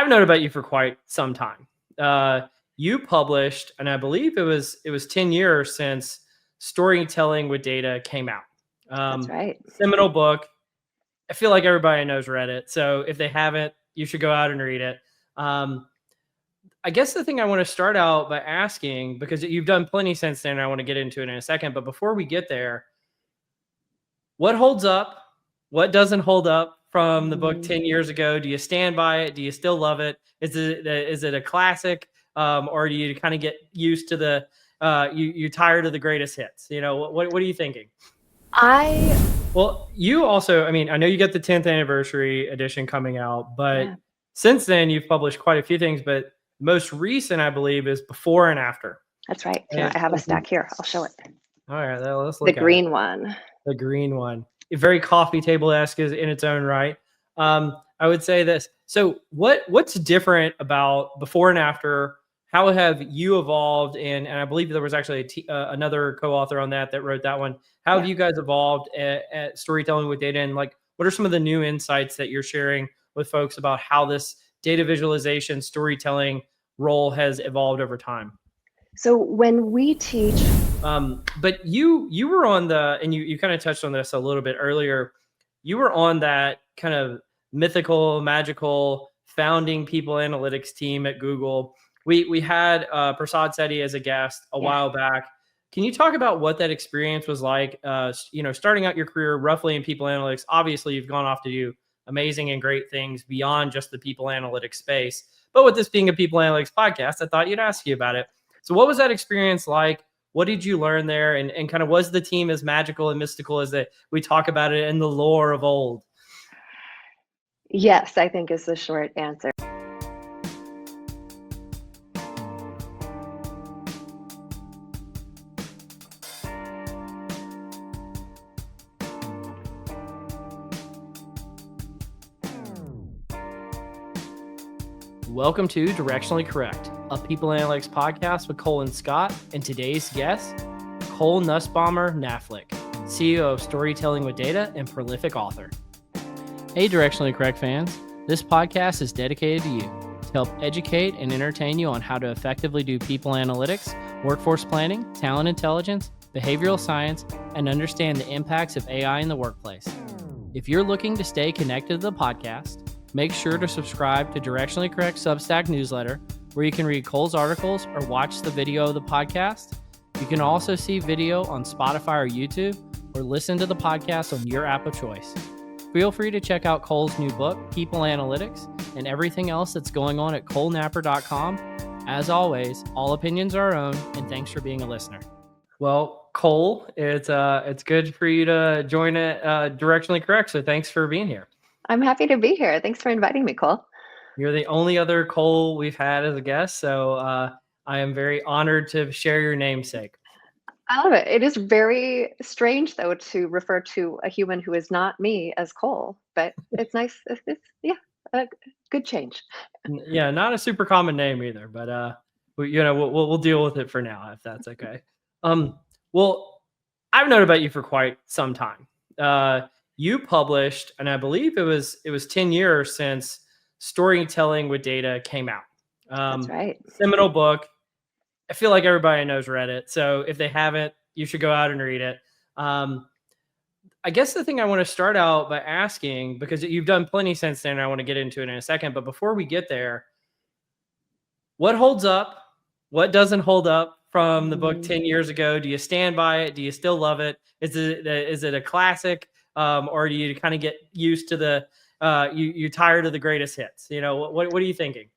I've known about you for quite some time. You published, and I believe it was 10 years since Storytelling with Data came out. That's right. Seminal book. I feel like everybody knows read it. So if they haven't, you should go out and read it. Um, I guess the thing I want to start out by asking, because you've done plenty since then, and I want to get into it in a second. But before we get there, what holds up? What doesn't hold up from the book 10 years ago? Do you stand by it? Do you still love it? Is it a classic? Or do you kind of get used to the you're tired of the greatest hits? What are you thinking? Well, you also, I mean, I know you got the 10th anniversary edition coming out, but Yeah. since then you've published quite a few things, but most recent, I believe, is Before and After. That's right. And I have a stack here. I'll show it. all right, let's The look at it. green one. The green one. Very coffee table-esque is in its own right. I would say this. So what's different about Before and After? How have you evolved? And I believe there was actually another co-author on that wrote that one. How have you guys evolved at Storytelling with Data? And like, what are some of the new insights that you're sharing with folks about how this data visualization storytelling role has evolved over time? So when we teach, but you were on and you kind of touched on this a little bit earlier. You were on that kind of mythical, magical founding people analytics team at Google. We had Prasad Sethi as a guest a while back. Can you talk about what that experience was like? Starting out your career roughly in people analytics. Obviously, you've gone off to do amazing and great things beyond just the people analytics space. But with this being a people analytics podcast, I thought you'd ask you about it. So what was that experience like? What did you learn there? And kind of, was the team as magical and mystical as that we talk about it in the lore of old? yes, I think is the short answer. Welcome to Directionally Correct, a people analytics podcast with Cole and Scott, and today's guest, Cole Nussbaumer Knaflic, CEO of Storytelling with Data and prolific author. Hey, Directionally Correct fans, this podcast is dedicated to you to help educate and entertain you on how to effectively do people analytics, workforce planning, talent intelligence, behavioral science, and understand the impacts of AI in the workplace. If you're looking to stay connected to the podcast, make sure to subscribe to Directionally Correct Substack newsletter, where you can read Cole's articles or watch the video of the podcast. You can also see video on Spotify or YouTube, or listen to the podcast on your app of choice. Feel free to check out Cole's new book, People Analytics, and everything else that's going on at colenapper.com. As always, all opinions are our own, and thanks for being a listener. Well, Cole, it's good for you to join it Directionally Correct, so thanks for being here. I'm happy to be here. Thanks for inviting me, Cole. You're the only other Cole we've had as a guest, so I am very honored to share your namesake. I love it. It is very strange, though, to refer to a human who is not me as Cole, but it's nice. A good change. Yeah, not a super common name either, but we'll deal with it for now, if that's okay. Well, I've known about you for quite some time. You published, and I believe it was 10 years since Storytelling with Data came out. That's right. Seminal book. I feel like everybody knows read it. So if they haven't, you should go out and read it. I guess the thing I want to start out by asking, because you've done plenty since then, and I want to get into it in a second, but before we get there, what holds up? What doesn't hold up from the book 10 years ago? Do you stand by it? Do you still love it? Is it a classic? Or do you kind of get used to the you're tired of the greatest hits? What are you thinking?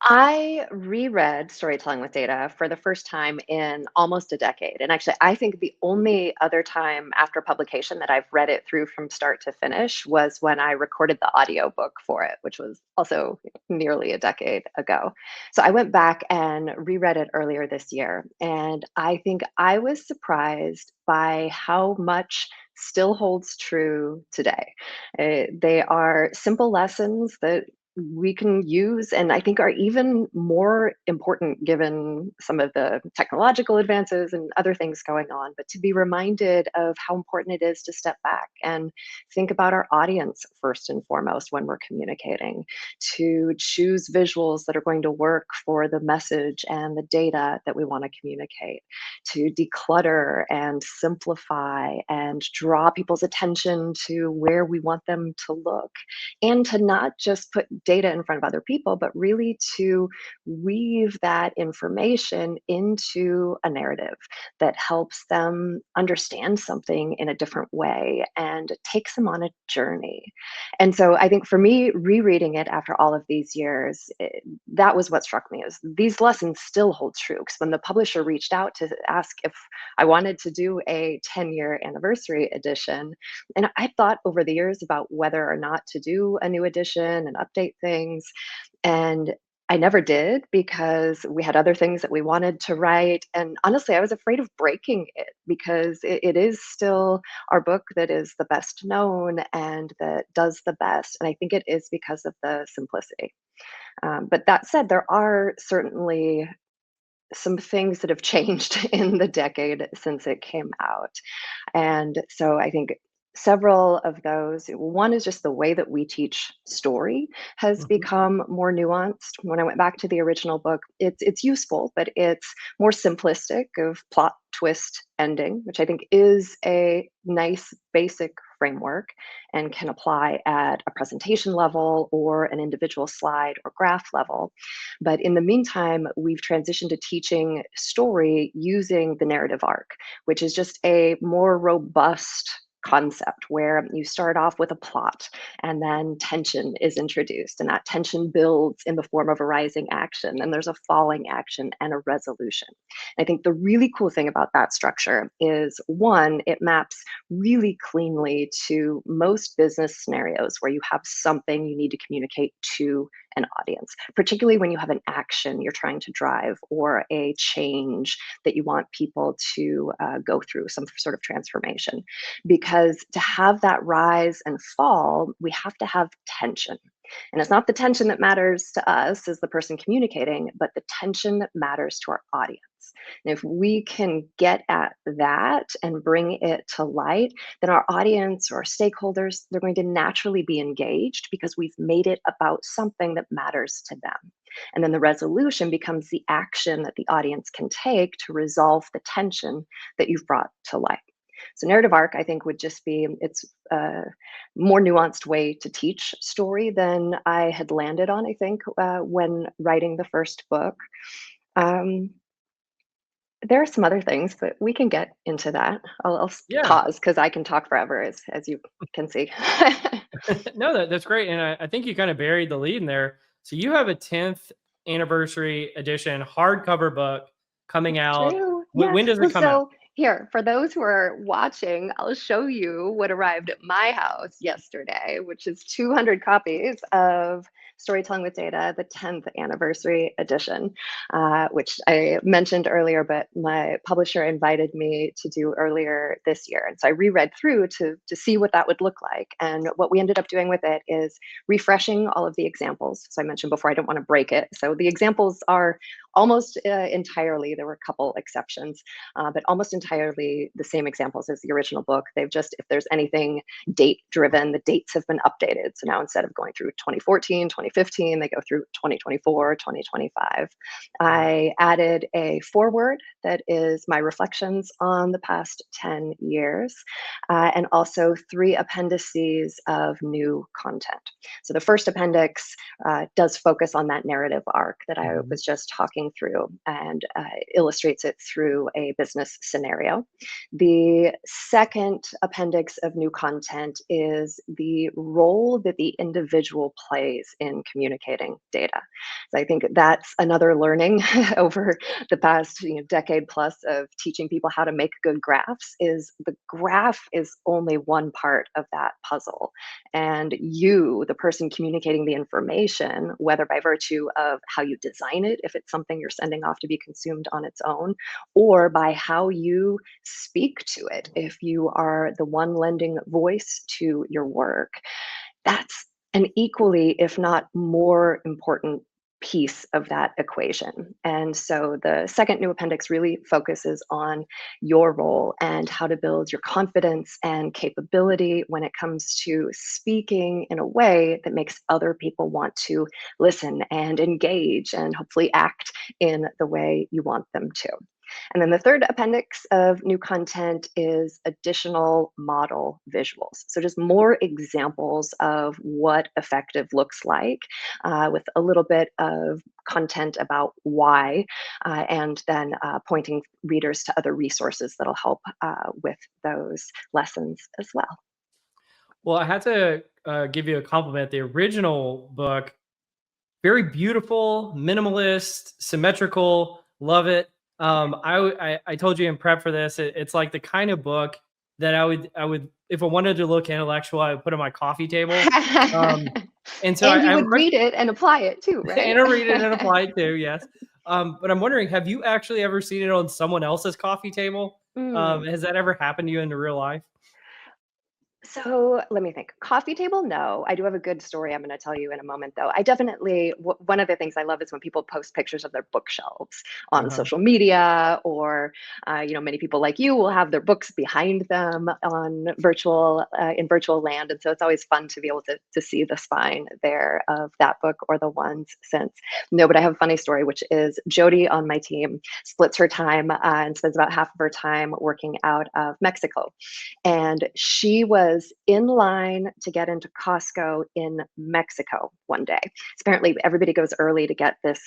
I reread Storytelling with Data for the first time in almost a decade. And actually, I think the only other time after publication that I've read it through from start to finish was when I recorded the audiobook for it, which was also nearly a decade ago. So I went back and reread it earlier this year. And I think I was surprised by how much still holds true today. They are simple lessons that we can use, and I think are even more important given some of the technological advances and other things going on, but to be reminded of how important it is to step back and think about our audience first and foremost when we're communicating, to choose visuals that are going to work for the message and the data that we want to communicate, to declutter and simplify and draw people's attention to where we want them to look, and to not just put data in front of other people, but really to weave that information into a narrative that helps them understand something in a different way and takes them on a journey. And so I think for me, rereading it after all of these years, that was what struck me, is these lessons still hold true. Because when the publisher reached out to ask if I wanted to do a 10-year anniversary edition, and I thought over the years about whether or not to do a new edition and update things. And I never did because we had other things that we wanted to write. And honestly, I was afraid of breaking it because it is still our book that is the best known and that does the best. And I think it is because of the simplicity. But that said, there are certainly some things that have changed in the decade since it came out. And so I think several of those, one is just the way that we teach story has Mhm. become more nuanced. When I went back to the original book, it's useful, but it's more simplistic of plot, twist, ending, which I think is a nice basic framework and can apply at a presentation level or an individual slide or graph level. But in the meantime, we've transitioned to teaching story using the narrative arc, which is just a more robust concept where you start off with a plot and then tension is introduced, and that tension builds in the form of a rising action, and there's a falling action and a resolution. I think the really cool thing about that structure is, one, it maps really cleanly to most business scenarios where you have something you need to communicate to an audience, particularly when you have an action you're trying to drive or a change that you want people to go through, some sort of transformation. Because to have that rise and fall, we have to have tension. And it's not the tension that matters to us as the person communicating, but the tension that matters to our audience. And if we can get at that and bring it to light, then our audience or our stakeholders, they're going to naturally be engaged because we've made it about something that matters to them. And then the resolution becomes the action that the audience can take to resolve the tension that you've brought to light. So narrative arc, I think, would just be, it's a more nuanced way to teach story than I had landed on, I think, when writing the first book. Um, there are some other things, but we can get into that. I'll Yeah. pause because I can talk forever, as you can see. No, that's great. And I think you kind of buried the lead in there. So you have a 10th anniversary edition hardcover book coming out. True. When, Yeah. when does it Well, come out? so here, for those who are watching, I'll show you what arrived at my house yesterday, which is 200 copies of Storytelling with Data, the 10th anniversary edition, which I mentioned earlier, but my publisher invited me to do earlier this year. And so I reread through to see what that would look like. And what we ended up doing with it is refreshing all of the examples. So I mentioned before, I don't want to break it. So the examples are almost entirely, there were a couple exceptions, but almost entirely the same examples as the original book. They've just, if there's anything date driven, the dates have been updated. So now instead of going through 2014, 2015, they go through 2024, 2025. I added a foreword that is my reflections on the past 10 years, and also 3 appendices of new content. So the first appendix does focus on that narrative arc that I Mhm. was just talking through, and illustrates it through a business scenario. The second appendix of new content is the role that the individual plays in communicating data. So I think that's another learning over the past decade plus of teaching people how to make good graphs, is the graph is only one part of that puzzle. And you, the person communicating the information, whether by virtue of how you design it, if it's something you're sending off to be consumed on its own, or by how you speak to it, if you are the one lending voice to your work, that's an equally, if not more important piece of that equation. And so the second new appendix really focuses on your role and how to build your confidence and capability when it comes to speaking in a way that makes other people want to listen and engage and hopefully act in the way you want them to. And then the third appendix of new content is additional model visuals. So just more examples of what effective looks like, with a little bit of content about why, and then pointing readers to other resources that'll help with those lessons as well. Well, I had to give you a compliment. The original book, very beautiful, minimalist, symmetrical. Love it. I told you in prep for this, it's like the kind of book that I would if I wanted to look intellectual, I would put on my coffee table. Um, and so And I you have a would question, read it and apply it too, right? and I read it and apply it too. Yes. But I'm wondering, have you actually ever seen it on someone else's coffee table? Mm. Has that ever happened to you in real life? So let me think. Coffee table, no. I do have a good story I'm going to tell you in a moment, though. I definitely, one of the things I love is when people post pictures of their bookshelves on Uh-huh. social media, or, many people like you will have their books behind them on virtual, in virtual land. And so it's always fun to be able to see the spine there of that book or the ones since. No, but I have a funny story, which is Jody on my team splits her time and spends about half of her time working out of Mexico. And she was in line to get into Costco in Mexico one day. So apparently, everybody goes early to get this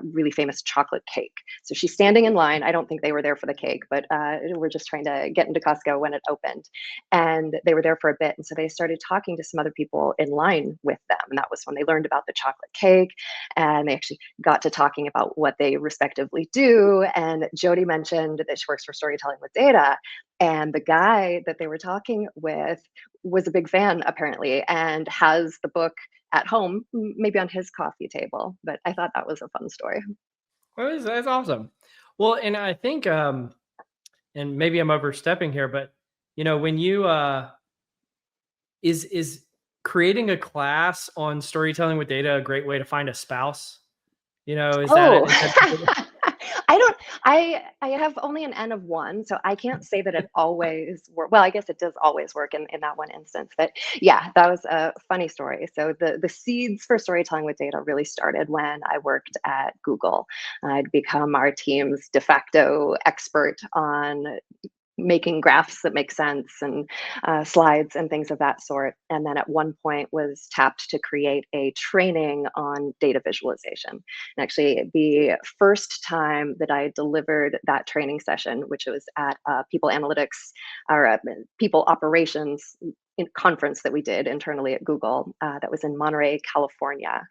really famous chocolate cake. So she's standing in line. I don't think they were there for the cake, but we're just trying to get into Costco when it opened. And they were there for a bit. And so they started talking to some other people in line with them. And that was when they learned about the chocolate cake. And they actually got to talking about what they respectively do. And Jody mentioned that she works for Storytelling with Data, and the guy that they were talking with was a big fan, apparently, and has the book at home, maybe on his coffee table. But I thought that was a fun story. Well, that's awesome. Well, and I think, and maybe I'm overstepping here, but when you is creating a class on storytelling with data a great way to find a spouse? Is that Oh, is that I don't. I have only an N of one, so I can't say that it always work. Well, I guess it does always work in that one instance. But yeah, that was a funny story. So the seeds for storytelling with data really started when I worked at Google. I'd become our team's de facto expert on making graphs that make sense, and slides and things of that sort. And then at one point was tapped to create a training on data visualization. And actually, the first time that I delivered that training session, which was at people analytics, or people operations conference that we did internally at Google, that was in Monterey, California.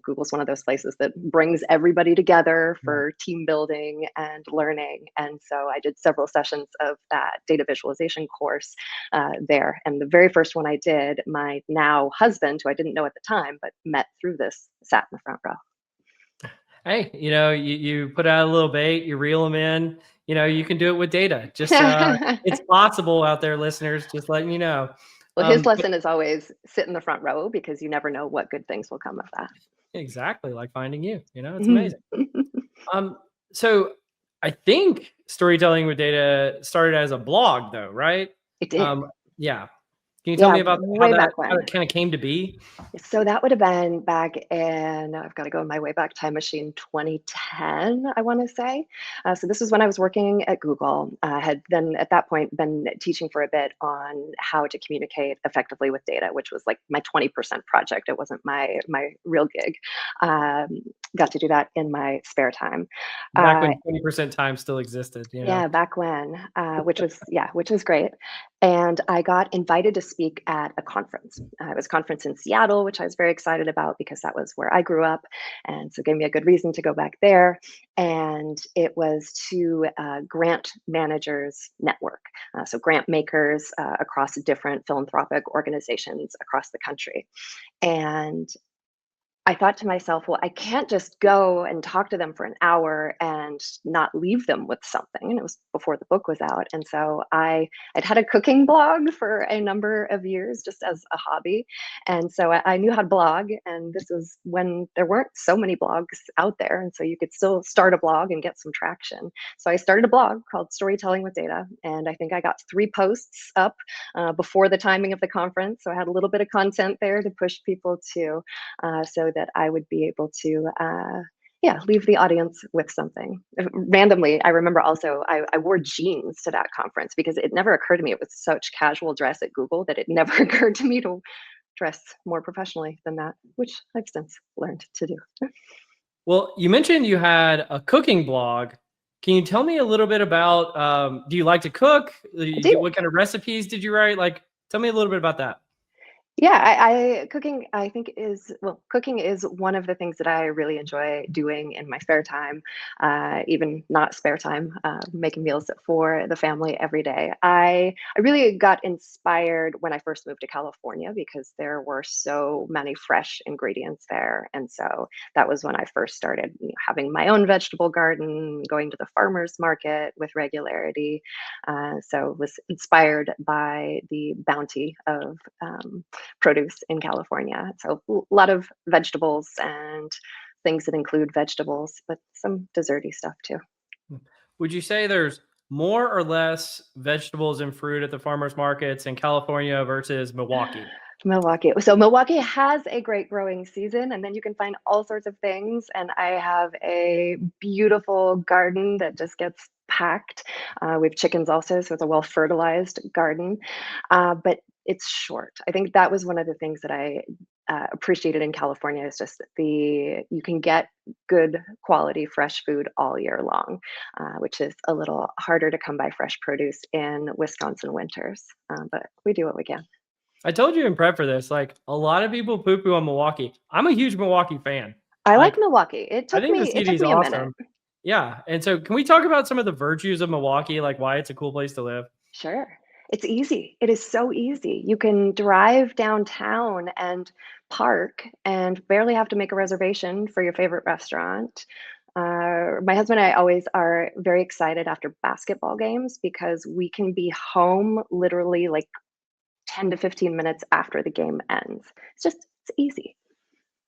Google's one of those places that brings everybody together right? for team building and learning. And so I did several sessions of that data visualization course there. And the very first one I did, my now husband, who I didn't know at the time, but met through this, sat in the front row. Hey, you put out a little bait, you reel them in. You can do it with data. Just it's possible out there, listeners. Just letting you know. Well, his But lesson is always sit in the front row, because you never know what good things will come of that. exactly like finding you. It's amazing. Um, so I think storytelling with data started as a blog, though, right? It did. Yeah. Can you tell Yeah, me about way back how when. it kind of came to be? So that would have been back in, I've got to go in my way back time machine, 2010, I want to say. So this was when I was working at Google. I had then at that point been teaching for a bit on how to communicate effectively with data, which was like my 20% project. It wasn't my real gig. Um, Got to do that in my spare time. Back Uh, when 20% time still existed. yeah, back when, which was great. And I got invited to speak at a conference. It was a conference in Seattle, which I was very excited about because that was where I grew up, and so it gave me a good reason to go back there. And it was to grant managers network, so grant makers across different philanthropic organizations across the country. And I thought to myself, well, I can't just go and talk to them for an hour and not leave them with something. And it was before the book was out. And so I'd had a cooking blog for a number of years just as a hobby. And so I knew how to blog. And this was when there weren't so many blogs out there. And so you could still start a blog and get some traction. So I started a blog called Storytelling with Data. And I think I got 3 posts up before the timing of the conference. So I had a little bit of content there to push people to so that I would be able to, yeah, leave the audience with something. Randomly, I remember also I wore jeans to that conference because it never occurred to me. It was such casual dress at Google that it never occurred to me to dress more professionally than that, which I've since learned to do. Well, you mentioned you had a cooking blog. Can you tell me a little bit about, do you like to cook? I do. What kind of recipes did you write? Like, tell me a little bit about that. Yeah, cooking I think is well, cooking is one of the things that I really enjoy doing in my spare time, even not spare time, making meals for the family every day. I really got inspired when I first moved to California because there were so many fresh ingredients there, and so that was when I first started, having my own vegetable garden, going to the farmers market with regularity. So was inspired by the bounty of produce in California. So a lot of vegetables and things that include vegetables, but some desserty stuff too. Would you say there's more or less vegetables and fruit at the farmers markets in California versus Milwaukee? Milwaukee. So Milwaukee has a great growing season, and then you can find all sorts of things. And I have a beautiful garden that just gets packed. We have chickens also, so it's a well fertilized garden. But it's short. I think that was one of the things that I appreciated in California is just you can get good quality fresh food all year long, which is a little harder to come by fresh produce in Wisconsin winters. But we do what we can. I told you in prep for this, like a lot of people poo poo on Milwaukee. I'm a huge Milwaukee fan. I like Like, Milwaukee. I think the It city took is me a minute. awesome. Yeah. And so, can we talk about some of the virtues of Milwaukee, like why it's a cool place to live? Sure. It's easy. It is so easy. You can drive downtown and park and barely have to make a reservation for your favorite restaurant. My husband and I always are very excited after basketball games because we can be home literally like 10 to 15 minutes after the game ends. It's easy.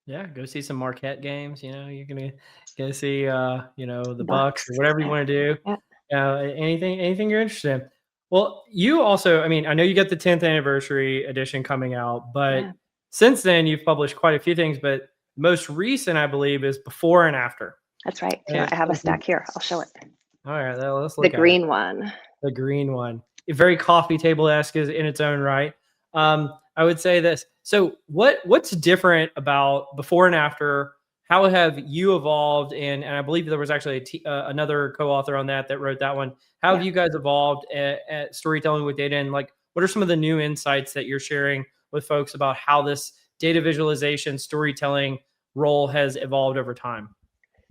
Yeah, go see some Marquette games. You're gonna go see, the Bucks or Bucks. whatever you Yeah. want to do. Yeah. Anything you're interested in. Well, you also, I mean, I know you got the 10th anniversary edition coming out, but Yeah. since then you've published quite a few things. But most recent, I believe, is before and after. That's right. Here, And I have a so stack here. I'll show it. all right, let's The look at it. green one. The green one. Very coffee table esque in its own right. I would say this. So what's different about before and after? How have you evolved? And I believe there was actually another co-author on that wrote that one. How have Yeah. you guys evolved at storytelling with data? And like, what are some of the new insights that you're sharing with folks about how this data visualization storytelling role has evolved over time?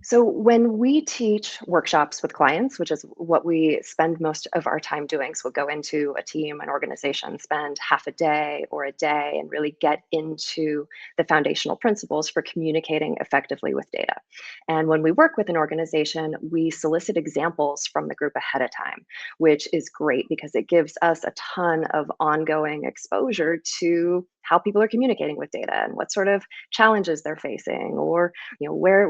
So when we teach workshops with clients, which is what we spend most of our time doing, so we'll go into a team, an organization, spend half a day or a day and really get into the foundational principles for communicating effectively with data. And when we work with an organization, we solicit examples from the group ahead of time, which is great because it gives us a ton of ongoing exposure to how people are communicating with data and what sort of challenges they're facing, or where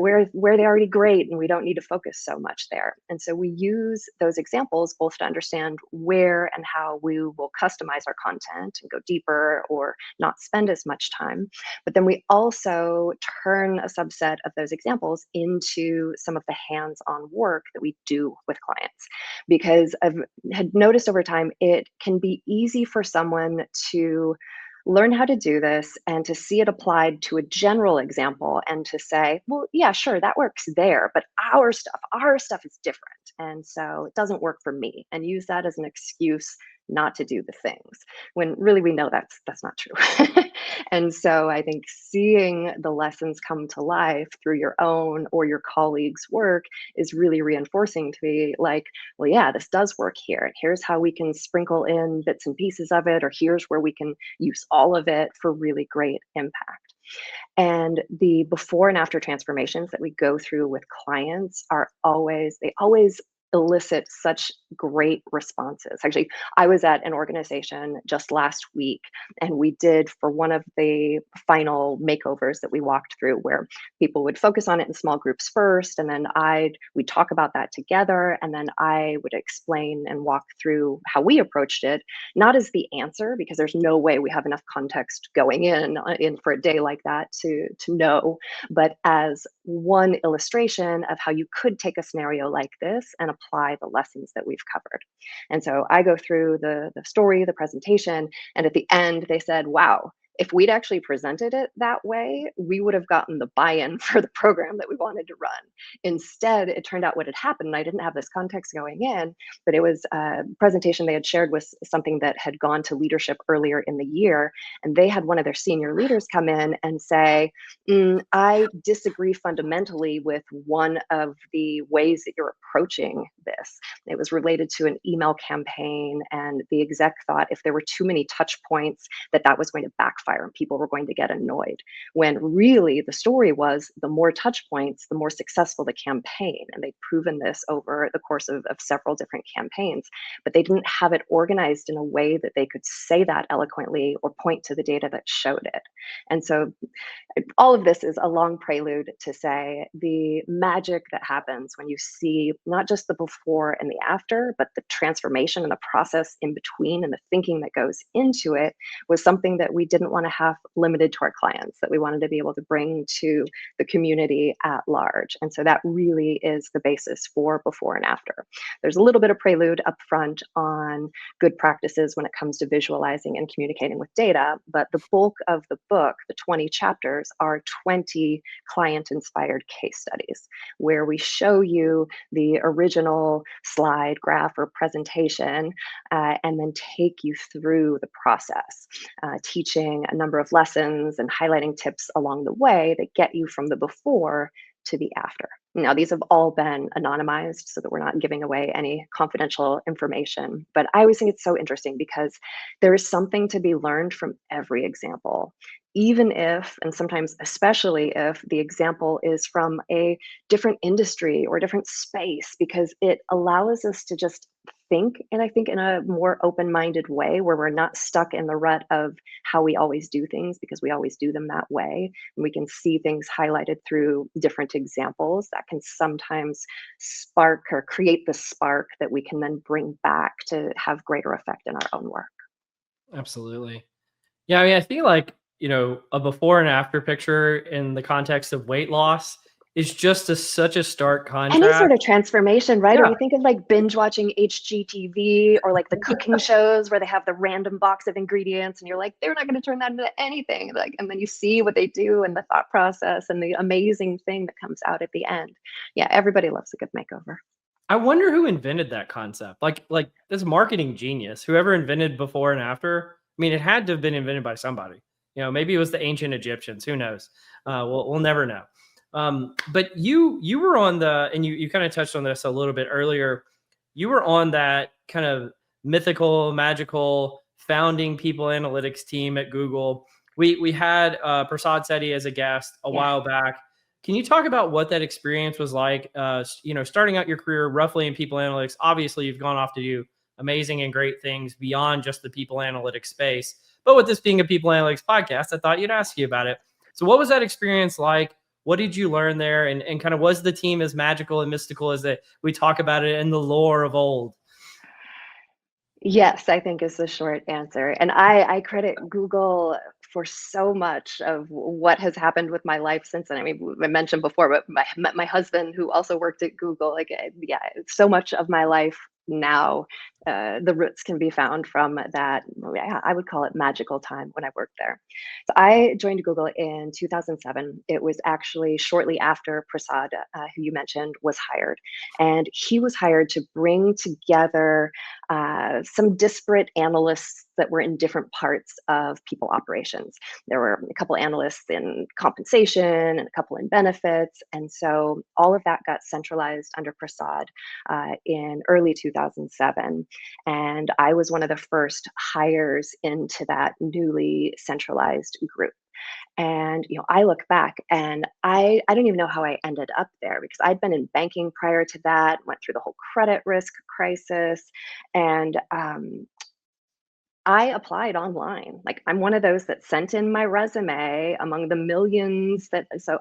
they're already great and we don't need to focus so much there. And so we use those examples both to understand where and how we will customize our content and go deeper or not spend as much time. But then we also turn a subset of those examples into some of the hands-on work that we do with clients, because I've had noticed over time it can be easy for someone to learn how to do this and to see it applied to a general example and to say, well, yeah, sure, that works there, but our stuff is different. And so it doesn't work for me, and use that as an excuse not to do the things when really we know that's not true. And so I think seeing the lessons come to life through your own or your colleagues' work is really reinforcing to be like, well, yeah, this does work here. And here's how we can sprinkle in bits and pieces of it, or here's where we can use all of it for really great impact. And the before and after transformations that we go through with clients they always elicit such great responses. Actually, I was at an organization just last week, and we did for one of the final makeovers that we walked through where people would focus on it in small groups first, and then we'd talk about that together, and then I would explain and walk through how we approached it, not as the answer, because there's no way we have enough context going in for a day like that to know, but as one illustration of how you could take a scenario like this and apply the lessons that we've covered. And so I go through the story, the presentation, and at the end they said, wow, if we'd actually presented it that way, we would have gotten the buy-in for the program that we wanted to run. Instead, it turned out what had happened, and I didn't have this context going in, but it was a presentation they had shared was something that had gone to leadership earlier in the year, and they had one of their senior leaders come in and say, I disagree fundamentally with one of the ways that you're approaching this. It was related to an email campaign, and the exec thought if there were too many touch points, that was going to backfire and people were going to get annoyed. When really the story was the more touch points, the more successful the campaign. And they'd proven this over the course of several different campaigns, but they didn't have it organized in a way that they could say that eloquently or point to the data that showed it. And so all of this is a long prelude to say the magic that happens when you see not just the before and the after, but the transformation and the process in between and the thinking that goes into it was something that we didn't want to have limited to our clients, that we wanted to be able to bring to the community at large. And so that really is the basis for before and after. There's a little bit of prelude up front on good practices when it comes to visualizing and communicating with data, but the bulk of the book, the 20 chapters, are 20 client-inspired case studies where we show you the original slide, graph, or presentation, and then take you through the process, teaching a number of lessons and highlighting tips along the way that get you from the before to the after. Now, these have all been anonymized so that we're not giving away any confidential information, but I always think it's so interesting because there is something to be learned from every example, even if, and sometimes especially if, the example is from a different industry or different space, because it allows us to just think, and I think in a more open-minded way where we're not stuck in the rut of how we always do things because we always do them that way. And we can see things highlighted through different examples that can sometimes spark or create the spark that we can then bring back to have greater effect in our own work. Absolutely. Yeah, I mean, I feel like, a before and after picture in the context of weight loss is just such a stark Any contrast. sort of transformation, right? Or Yeah. we think of like binge watching HGTV or like the cooking shows where they have the random box of ingredients and you're like, they're not going to turn that into anything. Like, and then you see what they do and the thought process and the amazing thing that comes out at the end. Yeah, everybody loves a good makeover. I wonder who invented that concept. Like this marketing genius, whoever invented before and after. I mean, it had to have been invented by somebody. Maybe it was the ancient Egyptians. Who knows? We'll never know. But you were on and you kind of touched on this a little bit earlier. You were on that kind of mythical, magical founding people analytics team at Google. We had Prasad Sethi as a guest a Yeah. while back. Can you talk about what that experience was like? Starting out your career roughly in people analytics. Obviously, you've gone off to do amazing and great things beyond just the people analytics space. But with this being a people analytics podcast, I thought you'd ask you about it. So, what was that experience like? What did you learn there? And kind of was the team as magical and mystical as that we talk about it in the lore of old? Yes, I think is the short answer. And I credit Google for so much of what has happened with my life since then. I mean, I mentioned before, but I met my husband who also worked at Google. Like, yeah, so much of my life now, the roots can be found from that. Yeah, I would call it magical time when I worked there. So I joined Google in 2007. It was actually shortly after Prasad, who you mentioned, was hired. And he was hired to bring together some disparate analysts that were in different parts of people operations. There were a couple analysts in compensation and a couple in benefits. And so all of that got centralized under Prasad in early 2007. And I was one of the first hires into that newly centralized group. And I look back and I don't even know how I ended up there, because I'd been in banking prior to that, went through the whole credit risk crisis, and I applied online. Like, I'm one of those that sent in my resume among the millions that, so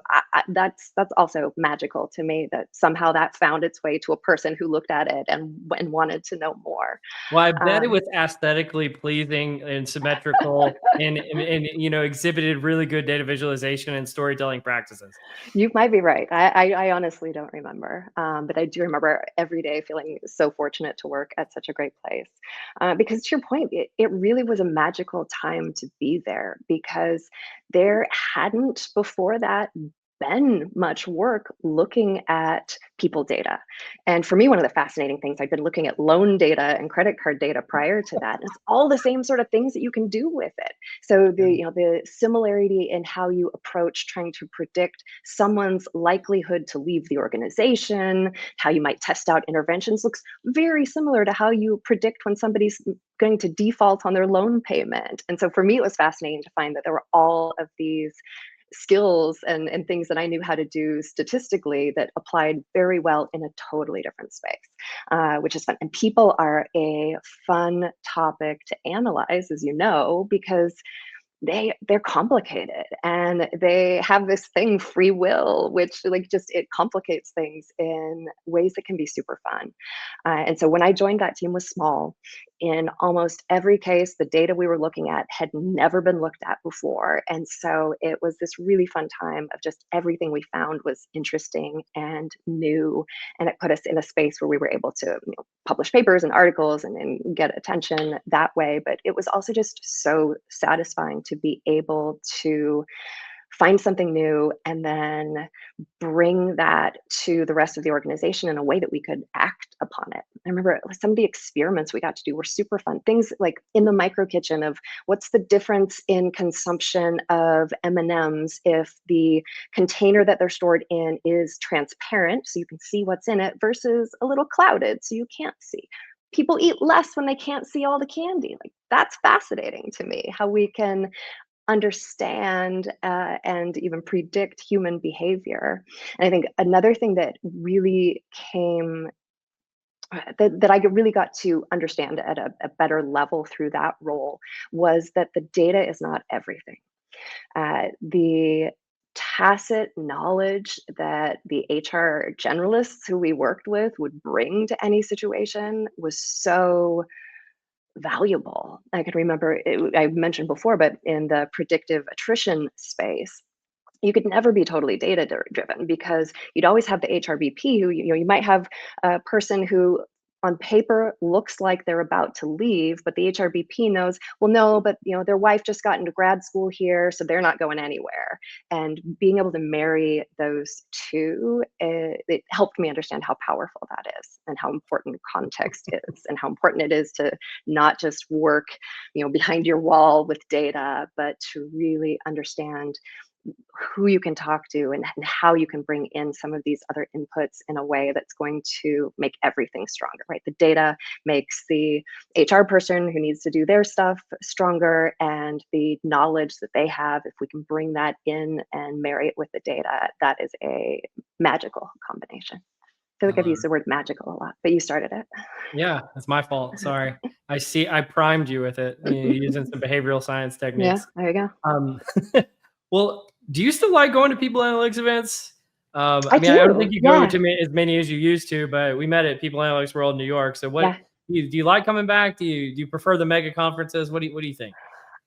that's also magical to me, that somehow that found its way to a person who looked at it and wanted to know more. Well, I bet it Um, was aesthetically pleasing and symmetrical and exhibited really good data visualization and storytelling practices. You might be right. I honestly don't remember, but I do remember every day feeling so fortunate to work at such a great place. Because to your point, it really was a magical time to be there, because there hadn't before that been much work looking at people data. And for me, one of the fascinating things, I'd been looking at loan data and credit card data prior to that, and it's all the same sort of things that you can do with it. So Yeah. the similarity in how you approach trying to predict someone's likelihood to leave the organization, how you might test out interventions, looks very similar to how you predict when somebody's going to default on their loan payment. And so for me, it was fascinating to find that there were all of these skills and things that I knew how to do statistically that applied very well in a totally different space, which is fun. And people are a fun topic to analyze, as you know, because they're complicated and they have this thing, free will, which like just it complicates things in ways that can be super fun. And so when I joined, that team was small. In almost every case, the data we were looking at had never been looked at before, and so it was this really fun time of just everything we found was interesting and new, and it put us in a space where we were able to publish papers and articles and get attention that way. But it was also just so satisfying to be able to find something new and then bring that to the rest of the organization in a way that we could act upon it. I remember some of the experiments we got to do were super fun. Things like in the micro kitchen of what's the difference in consumption of M&Ms if the container that they're stored in is transparent so you can see what's in it versus a little clouded so you can't see. People eat less when they can't see all the candy. Like, that's fascinating to me, how we can understand and even predict human behavior. And I think another thing that really came that I really got to understand at a better level through that role was that the data is not everything. The tacit knowledge that the HR generalists who we worked with would bring to any situation was so valuable. I could remember I mentioned before, but in the predictive attrition space, you could never be totally data driven, because you'd always have the HRBP who, you might have a person who on paper looks like they're about to leave, but the HRBP knows, well, no, but their wife just got into grad school here, so they're not going anywhere. And being able to marry those two, it helped me understand how powerful that is and how important context is and how important it is to not just work, behind your wall with data, but to really understand who you can talk to and how you can bring in some of these other inputs in a way that's going to make everything stronger, right? The data makes the HR person who needs to do their stuff stronger, and the knowledge that they have, if we can bring that in and marry it with the data, that is a magical combination. I feel I like I've love used it. the word magical a lot, but you started Yeah, that's my fault. Sorry. I primed you with it, it. using some behavioral science Yeah, techniques. there you go. Um, well, do you still like going to people analytics events? I I don't think do. you go Yeah. to as many as you used to, but we met at People Analytics World in New York. So Yeah. do you like coming back? Do you prefer the mega conferences? What do you think?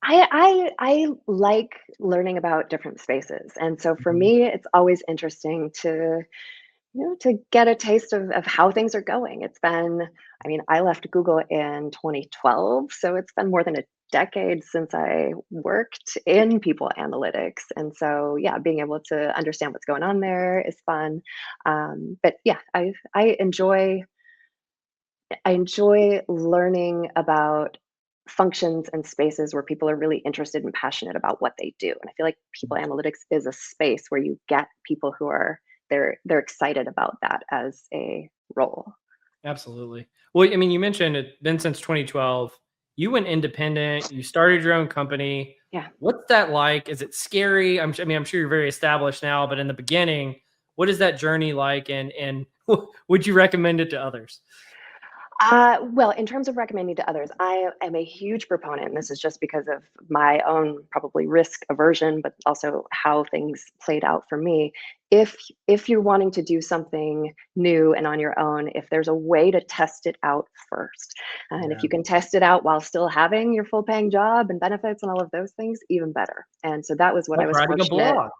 I like learning about different spaces, and so for Mhm. me, it's always interesting to to get a taste of how things are going. It's been, I mean, I left Google in 2012, so it's been more than a decade since I worked in people analytics, and so yeah, being able to understand what's going on there is fun. But yeah, I enjoy learning about functions and spaces where people are really interested and passionate about what they do. And I feel like people analytics is a space where you get people who are they're excited about that as a role. Absolutely. Well, you mentioned it been since 2012. You went independent. You started your own company. Yeah. What's that like? Is it scary? I mean, I'm sure you're very established now, but in the beginning, what is that journey like? And would you recommend it to others? Well, in terms of recommending to others, I am a huge proponent, and this is just because of my own probably risk aversion, but also how things played out for me. If you're wanting to do something new and on your own, if there's a way to test it out first, and if Yeah. you can test it out while still having your full paying job and benefits and all of those things, even better. And so that was what I Like was writing a fortunate. blog,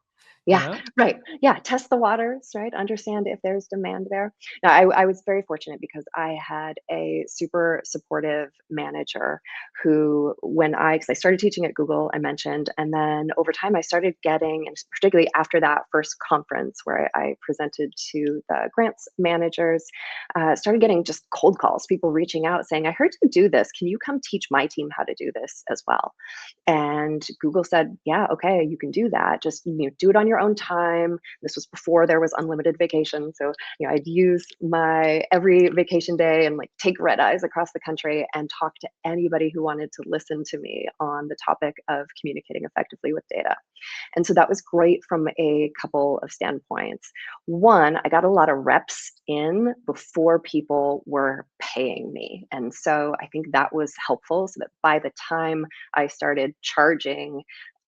you Yeah, know? right. Yeah, test the waters, right? Understand if there's demand there. Now, I was very fortunate because I had a super supportive manager who, because I started teaching at Google, I mentioned, and then over time I started getting, and particularly after that first conference where I presented to the grants managers, started getting just cold calls, people reaching out saying, I heard you do this. Can you come teach my team how to do this as well? And Google said, yeah, okay, you can do that. Just do it on your own time. This was before there was unlimited vacation. So, I'd use my every vacation day and like take red eyes across the country and talk to anybody who wanted to listen to me on the topic of communicating effectively with data. And so that was great from a couple of standpoints. One, I got a lot of reps in before people were paying me. And so I think that was helpful so that by the time I started charging,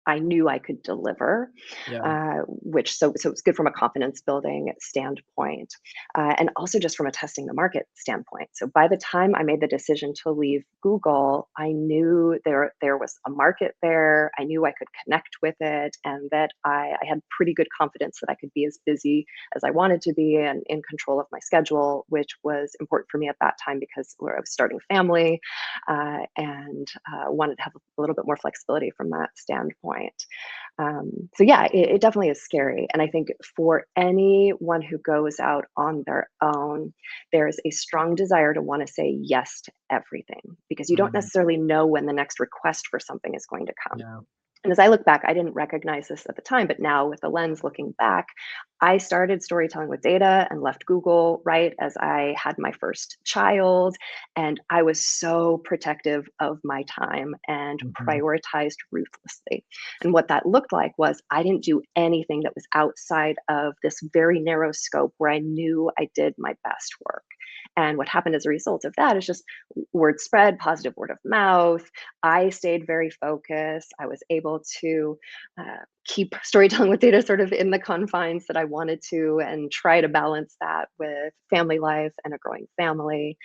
I knew I could deliver, Yeah. so it's good from a confidence building standpoint, and also just from a testing the market standpoint. So by the time I made the decision to leave Google, I knew there was a market there. I knew I could connect with it, and that I had pretty good confidence that I could be as busy as I wanted to be and in control of my schedule, which was important for me at that time because I was starting family, and wanted to have a little bit more flexibility from that standpoint. So yeah, it definitely is scary. And I think for anyone who goes out on their own, there's a strong desire to want to say yes to everything because you don't Mhm. necessarily know when the next request for something is going to come. Yeah. And as I look back, I didn't recognize this at the time, but now with the lens looking back, I started storytelling with data and left Google right as I had my first child. And I was so protective of my time and Mhm. prioritized ruthlessly. And what that looked like was I didn't do anything that was outside of this very narrow scope where I knew I did my best work. And what happened as a result of that is just word spread, positive word of mouth. I stayed very focused. I was able to keep storytelling with data sort of in the confines that I wanted to and try to balance that with family life and a growing family.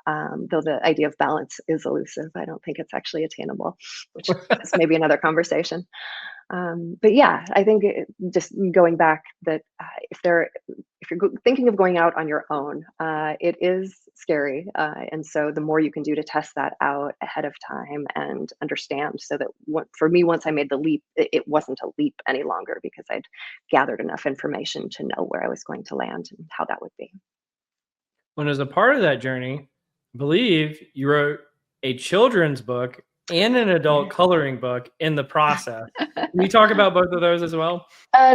Though the idea of balance is elusive, I don't think it's actually attainable, which is maybe another conversation. But yeah, I think just going back that if you're thinking of going out on your own, it is scary, and so the more you can do to test that out ahead of time and understand, so that for me, once I made the leap, it wasn't a leap any longer because I'd gathered enough information to know where I was going to land and how that would be. When as a part of that journey, I believe you wrote a children's book and an adult coloring book in the process. Can you talk about both of those as well?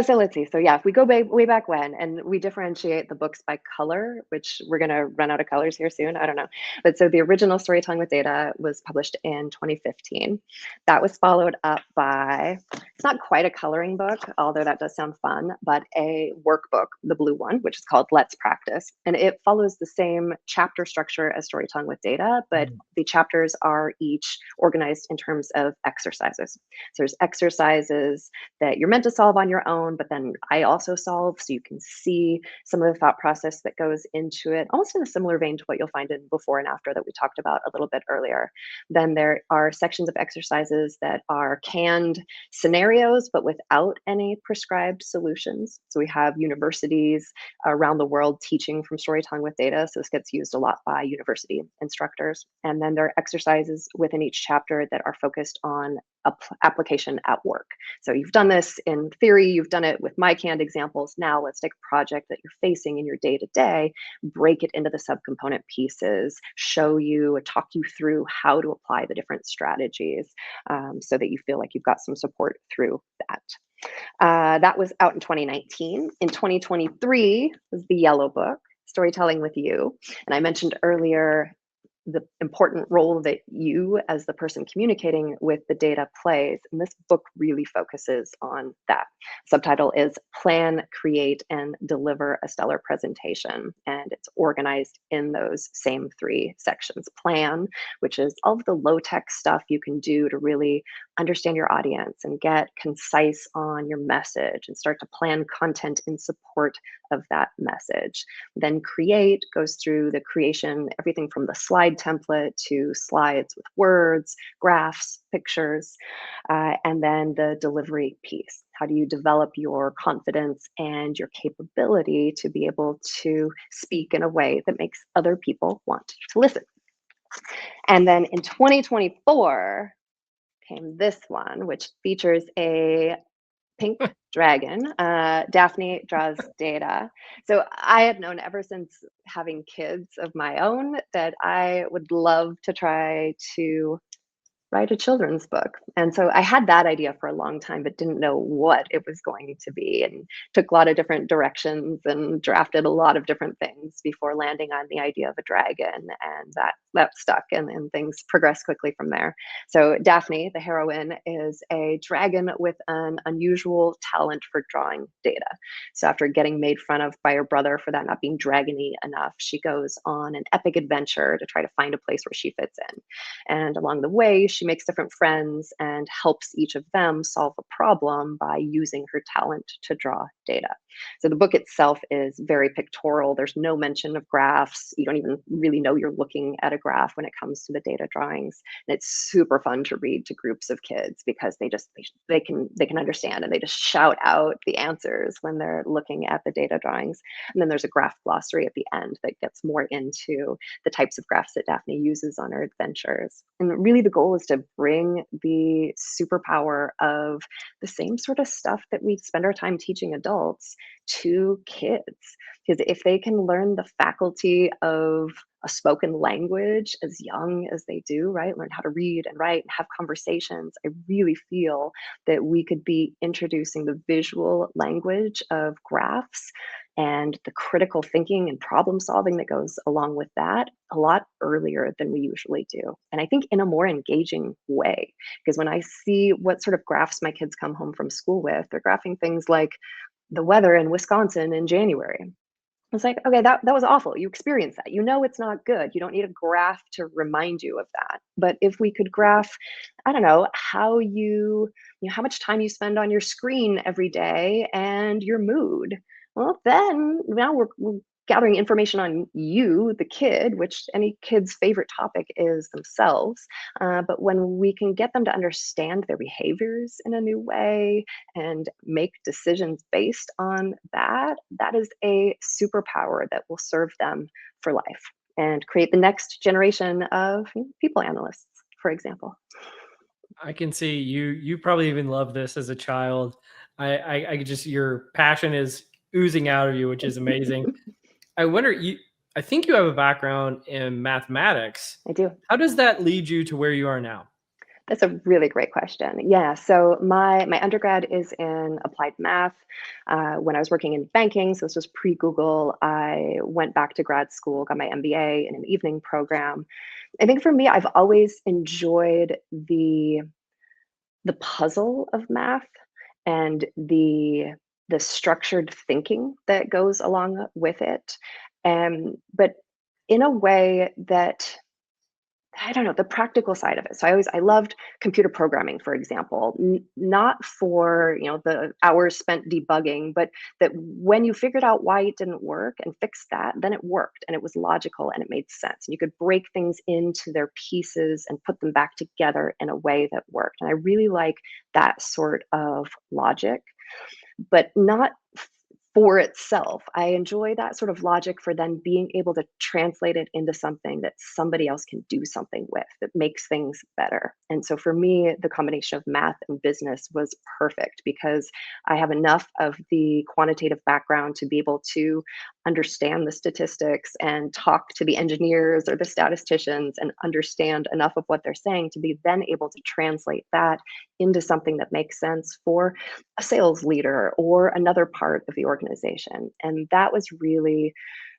So let's see. So yeah, if we go way back when, and we differentiate the books by color, which we're going to run out of colors here soon. I don't know. But so the original Storytelling with Data was published in 2015. That was followed up by, it's not quite a coloring book, although that does sound fun, but a workbook, the blue one, which is called Let's Practice. And it follows the same chapter structure as Storytelling with Data, but Mm. the chapters are each organized in terms of exercises. So there's exercises that you're meant to solve on your own, but then I also solve so you can see some of the thought process that goes into it, almost in a similar vein to what you'll find in Before and After that we talked about a little bit earlier. Then there are sections of exercises that are canned scenarios, but without any prescribed solutions. So we have universities around the world teaching from storytelling with data. So this gets used a lot by university instructors. And then there are exercises within each chapter that are focused on application at work. So you've done this in theory, you've done it with my canned examples. Now let's take a project that you're facing in your day to day, break it into the subcomponent pieces, talk you through how to apply the different strategies, so that you feel like you've got some support through that. That was out in 2019. In 2023 was the Yellow Book, Storytelling with You. And I mentioned earlier the important role that you as the person communicating with the data plays. And this book really focuses on that. Subtitle is Plan, Create, and Deliver a Stellar Presentation. And it's organized in those same three sections. Plan, which is all of the low-tech stuff you can do to really understand your audience and get concise on your message and start to plan content in support of that message. Then create goes through the creation, everything from the slide template to slides with words, graphs, pictures, and then the delivery piece. How do you develop your confidence and your capability to be able to speak in a way that makes other people want to listen? And then in 2024 came this one, which features a pink dragon. Daphne draws data. So I have known ever since having kids of my own that I would love to try to write a children's book. And so I had that idea for a long time, but didn't know what it was going to be, and took a lot of different directions and drafted a lot of different things before landing on the idea of a dragon. And that stuck, and things progressed quickly from there. So Daphne, the heroine, is a dragon with an unusual talent for drawing data. So after getting made fun of by her brother for that not being dragony enough, she goes on an epic adventure to try to find a place where she fits in. And along the way, she makes different friends and helps each of them solve a problem by using her talent to draw data. So the book itself is very pictorial. There's no mention of graphs. You don't even really know you're looking at a graph when it comes to the data drawings. And it's super fun to read to groups of kids because they can understand, and they just shout out the answers when they're looking at the data drawings. And then there's a graph glossary at the end that gets more into the types of graphs that Daphne uses on her adventures. And really the goal is to bring the superpower of the same sort of stuff that we spend our time teaching adults to kids. Because if they can learn the faculty of a spoken language as young as they do, right? Learn how to read and write and have conversations. I really feel that we could be introducing the visual language of graphs and the critical thinking and problem solving that goes along with that a lot earlier than we usually do. And I think in a more engaging way, because when I see what sort of graphs my kids come home from school with, they're graphing things like the weather in Wisconsin in January. It's like, okay, that was awful. You experienced that. You know it's not good. You don't need a graph to remind you of that. But if we could graph, I don't know, how much time you spend on your screen every day and your mood. Well, then now we're gathering information on you, the kid, which any kid's favorite topic is themselves. But when we can get them to understand their behaviors in a new way and make decisions based on that, that is a superpower that will serve them for life and create the next generation of people analysts, for example. I can see you probably even love this as a child. I just, your passion is oozing out of you, which is amazing. I wonder, I think you have a background in mathematics. I do. How does that lead you to where you are now? That's a really great question. Yeah, so my undergrad is in applied math. When I was working in banking, so this was pre-Google, I went back to grad school, got my MBA in an evening program. I think for me, I've always enjoyed the puzzle of math and the structured thinking that goes along with it. But in a way that, I don't know, the practical side of it. So I loved computer programming, for example, not for, the hours spent debugging, but that when you figured out why it didn't work and fixed that, then it worked and it was logical and it made sense. And you could break things into their pieces and put them back together in a way that worked. And I really like that sort of logic, but not for itself. I enjoy that sort of logic for then being able to translate it into something that somebody else can do something with that makes things better. And so for me, the combination of math and business was perfect because I have enough of the quantitative background to be able to understand the statistics and talk to the engineers or the statisticians and understand enough of what they're saying to be then able to translate that into something that makes sense for a sales leader or another part of the organization. And that was really,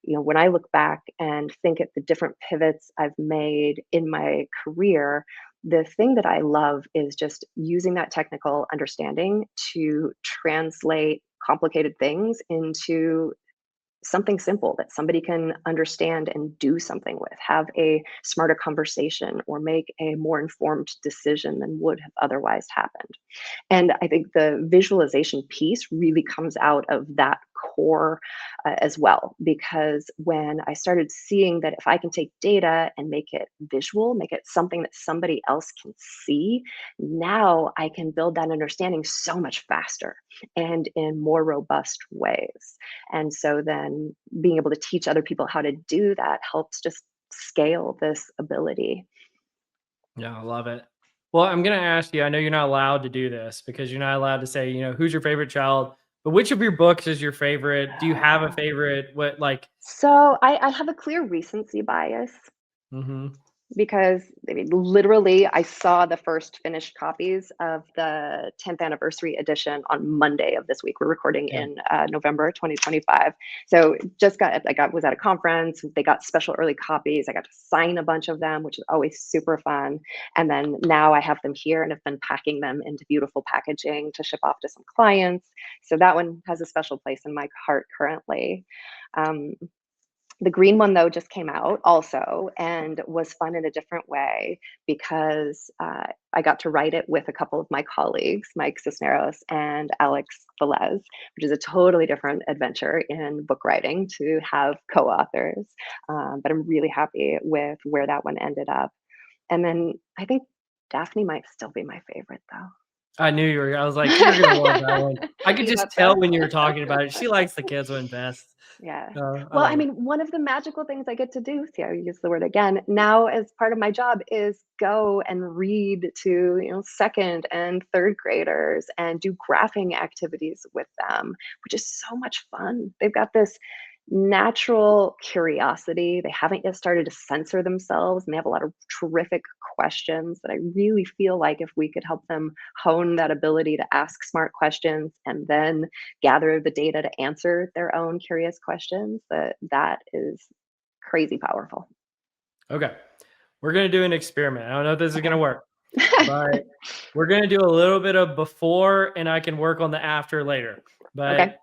when I look back and think at the different pivots I've made in my career, the thing that I love is just using that technical understanding to translate complicated things into something simple that somebody can understand and do something with, have a smarter conversation, or make a more informed decision than would have otherwise happened. And I think the visualization piece really comes out of that core as well, because when I started seeing that if I can take data and make it visual, make it something that somebody else can see, now I can build that understanding so much faster and in more robust ways. And so then being able to teach other people how to do that helps just scale this ability. Yeah, I love it. Well, I'm going to ask you, I know you're not allowed to do this because you're not allowed to say, who's your favorite child, but which of your books is your favorite? Do you have a favorite? What, like, So I have a clear recency bias hmm because I mean, literally, I saw the first finished copies of the 10th anniversary edition on Monday of this week. We're recording yeah. in November 2025. So was at a conference. They got special early copies. I got to sign a bunch of them, which is always super fun. And then now I have them here and have been packing them into beautiful packaging to ship off to some clients. So that one has a special place in my heart currently. Um, the green one, though, just came out also and was fun in a different way because I got to write it with a couple of my colleagues, Mike Cisneros and Alex Velez, which is a totally different adventure in book writing to have co-authors. But I'm really happy with where that one ended up. And then I think Daphne might still be my favorite, though. I knew you were, I was like, you're going to love that one. I could You just thought tell so? when you were talking about it. She likes the kids one best. Yeah. I Well, I love it. mean, one of the magical things I get to do, see, I use the word again, now as part of my job is go and read to, second and third graders and do graphing activities with them, which is so much fun. They've got this natural curiosity. They haven't yet started to censor themselves, and they have a lot of terrific questions that I really feel like if we could help them hone that ability to ask smart questions and then gather the data to answer their own curious questions, that is crazy powerful. Okay. We're going to do an experiment. I don't know if this is going to Okay. work, but we're going to do a little bit of before and I can work on the after later. But Okay.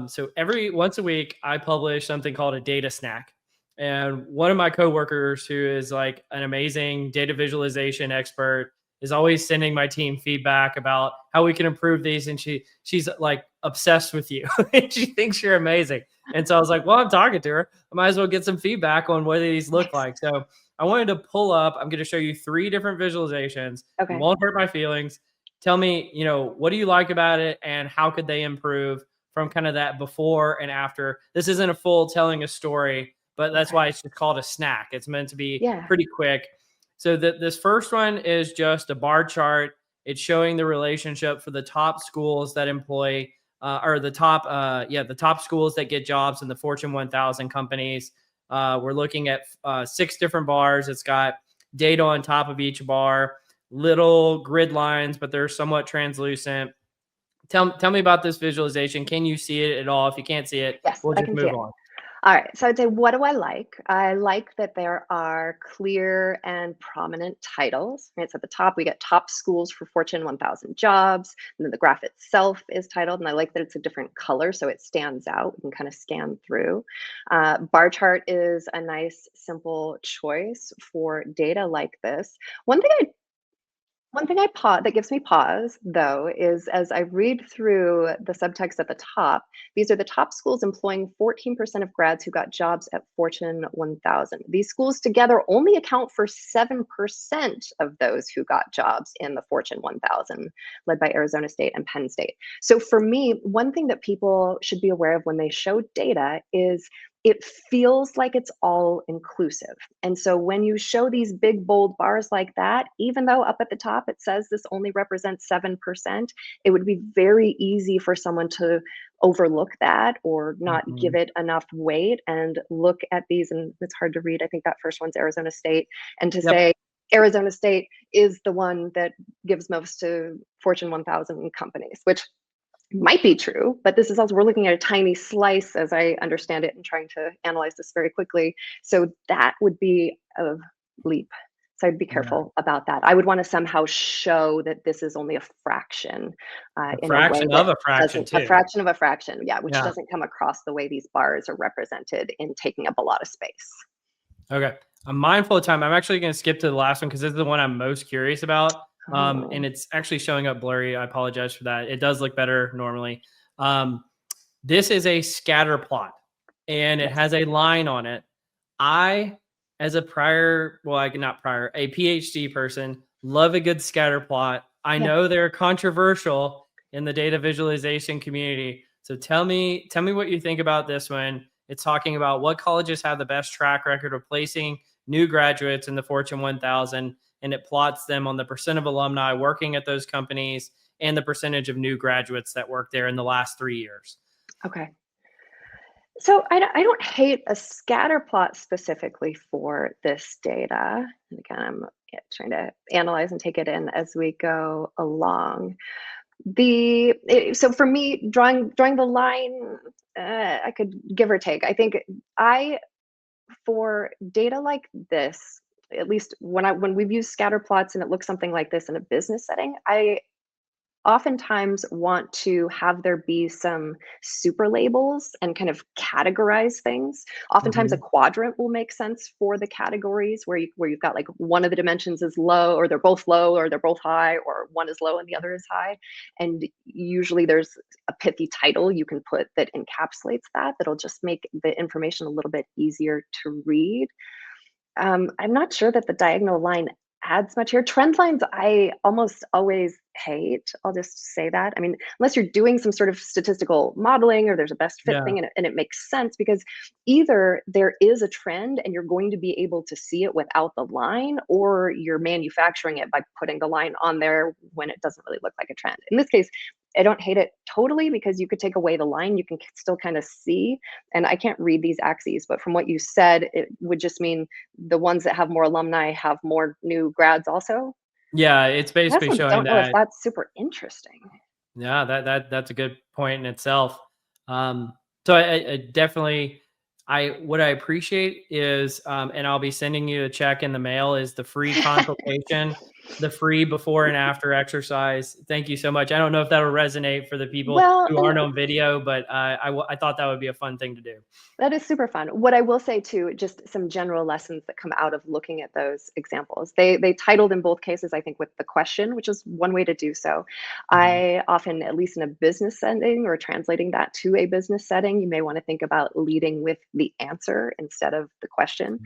so every once a week, I publish something called a data snack. And one of my coworkers, who is like an amazing data visualization expert, is always sending my team feedback about how we can improve these. And she's like obsessed with you. And she thinks you're amazing. And so I was like, well, I'm talking to her. I might as well get some feedback on what these look Nice. like. So I wanted to pull up, I'm going to show you 3 different visualizations. You Okay. won't hurt my feelings. Tell me, what do you like about it and how could they improve from kind of that before and after? This isn't a full telling a story, but that's Okay. why it's just called a snack. It's meant to be Yeah. pretty quick. So this first one is just a bar chart. It's showing the relationship for the top schools that employ or the top schools that get jobs in the Fortune 1000 companies. We're looking at 6 different bars. It's got data on top of each bar, little grid lines, but they're somewhat translucent. Tell me about this visualization. Can you see it at all? If you can't see it, Yes, we'll I just can see move it. on. All right. So I'd say, what do I like? I like that there are clear and prominent titles. Right. So at the top, we get top schools for Fortune 1000 jobs. And then the graph itself is titled. And I like that it's a different color so it stands out. We can kind of scan through. Bar chart is a nice, simple choice for data like this. One thing I that gives me pause, though, is as I read through the subtext at the top, these are the top schools employing 14% of grads who got jobs at Fortune 1000. These schools together only account for 7% of those who got jobs in the Fortune 1000, led by Arizona State and Penn State. So for me, one thing that people should be aware of when they show data is it feels like it's all inclusive. And so when you show these big, bold bars like that, even though up at the top it says this only represents 7%, it would be very easy for someone to overlook that or not Mhm. give it enough weight and look at these. And it's hard to read. I think that first one's Arizona State. And to Yep. say Arizona State is the one that gives most to Fortune 1000 companies, which might be true, but this is also, we're looking at a tiny slice as I understand it and trying to analyze this very quickly. So that would be a leap. So I'd be Yeah. careful about that. I would want to somehow show that this is only a fraction A in a way fraction that of a fraction doesn't, a too. fraction of a fraction, yeah, which Yeah. doesn't come across the way these bars are represented in taking up a lot of space. Okay. I'm mindful of time. I'm actually going to skip to the last one because this is the one I'm most curious about. And Oh, it's actually showing up blurry. I apologize for that. It does look better normally. Um, this is a scatter plot and it yes. has a line on it. I, as a prior, well, I not prior, a PhD person, love a good scatter plot. I Yeah. know they're controversial in the data visualization community. So tell me what you think about this one. It's talking about what colleges have the best track record of placing new graduates in the Fortune 1000, and it plots them on the percent of alumni working at those companies and the percentage of new graduates that worked there in the last 3 years. Okay. So I don't hate a scatter plot specifically for this data. And again, I'm trying to analyze and take it in as we go along. So for me, drawing the line, I could give or take. I think I for data like this, at least when we've used scatter plots and it looks something like this in a business setting, I oftentimes want to have there be some super labels and kind of categorize things. Oftentimes a Mhm. quadrant will make sense for the categories where you've got like one of the dimensions is low or they're both low or they're both high or one is low and the other is high. And usually there's a pithy title you can put that encapsulates that that'll just make the information a little bit easier to read. I'm not sure that the diagonal line adds much here. Trend lines, I almost always hate. I'll just say that. I mean, unless you're doing some sort of statistical modeling or there's a best fit Yeah. thing and it makes sense because either there is a trend and you're going to be able to see it without the line, or you're manufacturing it by putting the line on there when it doesn't really look like a trend. In this case, I don't hate it totally because you could take away the line, you can still kind of see. And I can't read these axes, but from what you said, it would just mean the ones that have more alumni have more new grads also? Yeah, it's I basically also showing don't know if that. that's super interesting. Yeah, that's a good point in itself. So I definitely, I what I appreciate is, and I'll be sending you a check in the mail, is the free consultation, the free before and after exercise. Thank you so much. I don't know if that'll resonate for the people Well, who and aren't on video, but I thought that would be a fun thing to do. that is super fun. What I will say too, just some general lessons that come out of looking at those examples. They titled in both cases, I think, with the question, which is one way to do so. Mhm. I often, at least in a business setting or translating that to a business setting, you may want to think about leading with the answer instead of the question.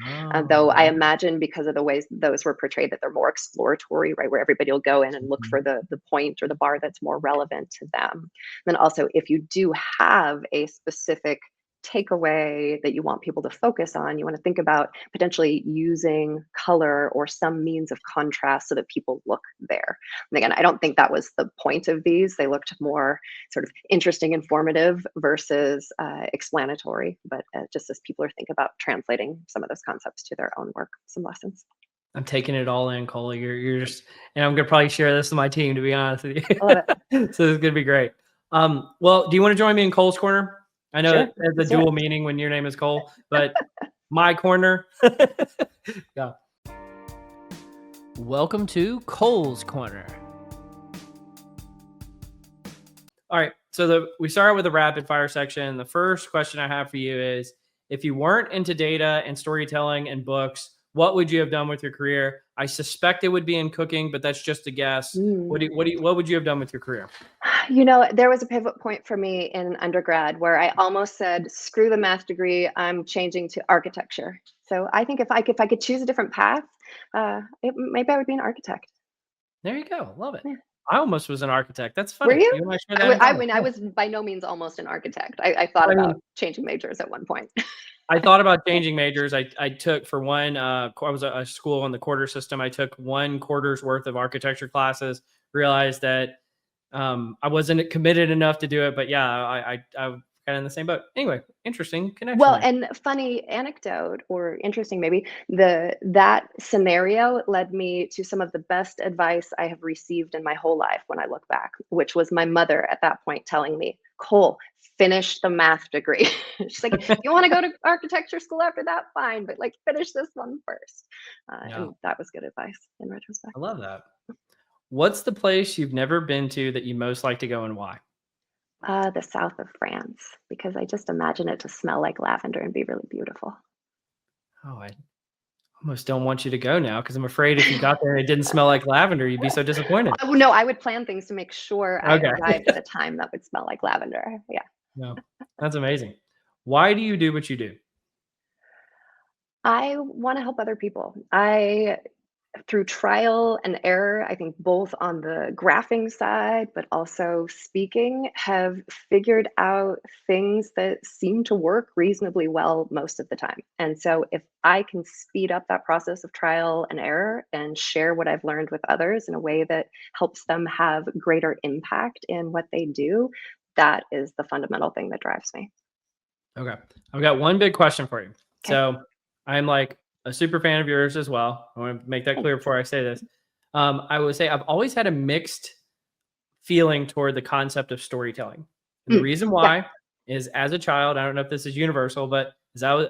Though I Oh, imagine because of the ways those were portrayed that they're more exploratory, right, where everybody will go in and look mhm. for the point or the bar that's more relevant to them. Then also, if you do have a specific takeaway that you want people to focus on, you want to think about potentially using color or some means of contrast so that people look there. And again, I don't think that was the point of these. They looked more sort of interesting, informative versus explanatory, but just as people are thinking about translating some of those concepts to their own work, some lessons. I'm taking it all in, Cole. You're just, and I'm gonna probably share this with my team, to be honest with I love you. it. So this is gonna be great. Well, do you want to join me in Cole's corner? I know Sure. it has a Let's do it. dual meaning when your name is Cole, but my corner. Yeah. Welcome to Cole's Corner. All right. So we start with a rapid fire section. The first question I have for you is, if you weren't into data and storytelling and books, what would you have done with your career? I suspect it would be in cooking, but that's just a guess. Mm. What would you have done with your career? You know, there was a pivot point for me in undergrad where I almost said, "Screw the math degree, I'm changing to architecture." So I think if I could choose a different path, maybe I would be an architect. There you go. Love it. Yeah. I almost was an architect. That's Were funny. you? You and I share I that would in I common. mean, I Yeah. was by no means almost an architect. I thought I mean, about changing majors at one point. I thought about changing majors. I took for one. I was a school on the quarter system. I took one quarter's worth of architecture classes. Realized that I wasn't committed enough to do it, but yeah, I'm kind of in the same boat. Anyway, interesting connection Well, there. and funny anecdote, or interesting maybe, that scenario led me to some of the best advice I have received in my whole life when I look back, which was my mother at that point telling me, "Cole, finish the math degree." She's like, "If you want to go to architecture school after that, fine, but like finish this one first." Yeah, And that was good advice in retrospect. I love that. What's the place you've never been to that you most like to go and why? The south of France, because I just imagine it to smell like lavender and be really beautiful. Oh, I almost don't want you to go now because I'm afraid if you got there and it didn't smell like lavender, you'd be so disappointed. Oh, no, I would plan things to make sure I Okay. arrived at a time that would smell like lavender. Yeah. No, that's amazing. Why do you do what you do? I want to help other people. Through trial and error, I think both on the graphing side, but also speaking, have figured out things that seem to work reasonably well most of the time. And so if I can speed up that process of trial and error and share what I've learned with others in a way that helps them have greater impact in what they do, that is the fundamental thing that drives me. Okay. I've got one big question for you. Okay. So I'm like a super fan of yours as well. I want to make that clear Thanks. before I say this. I would say I've always had a mixed feeling toward the concept of storytelling. And the Mm, reason yeah. why is as a child, I don't know if this is universal, but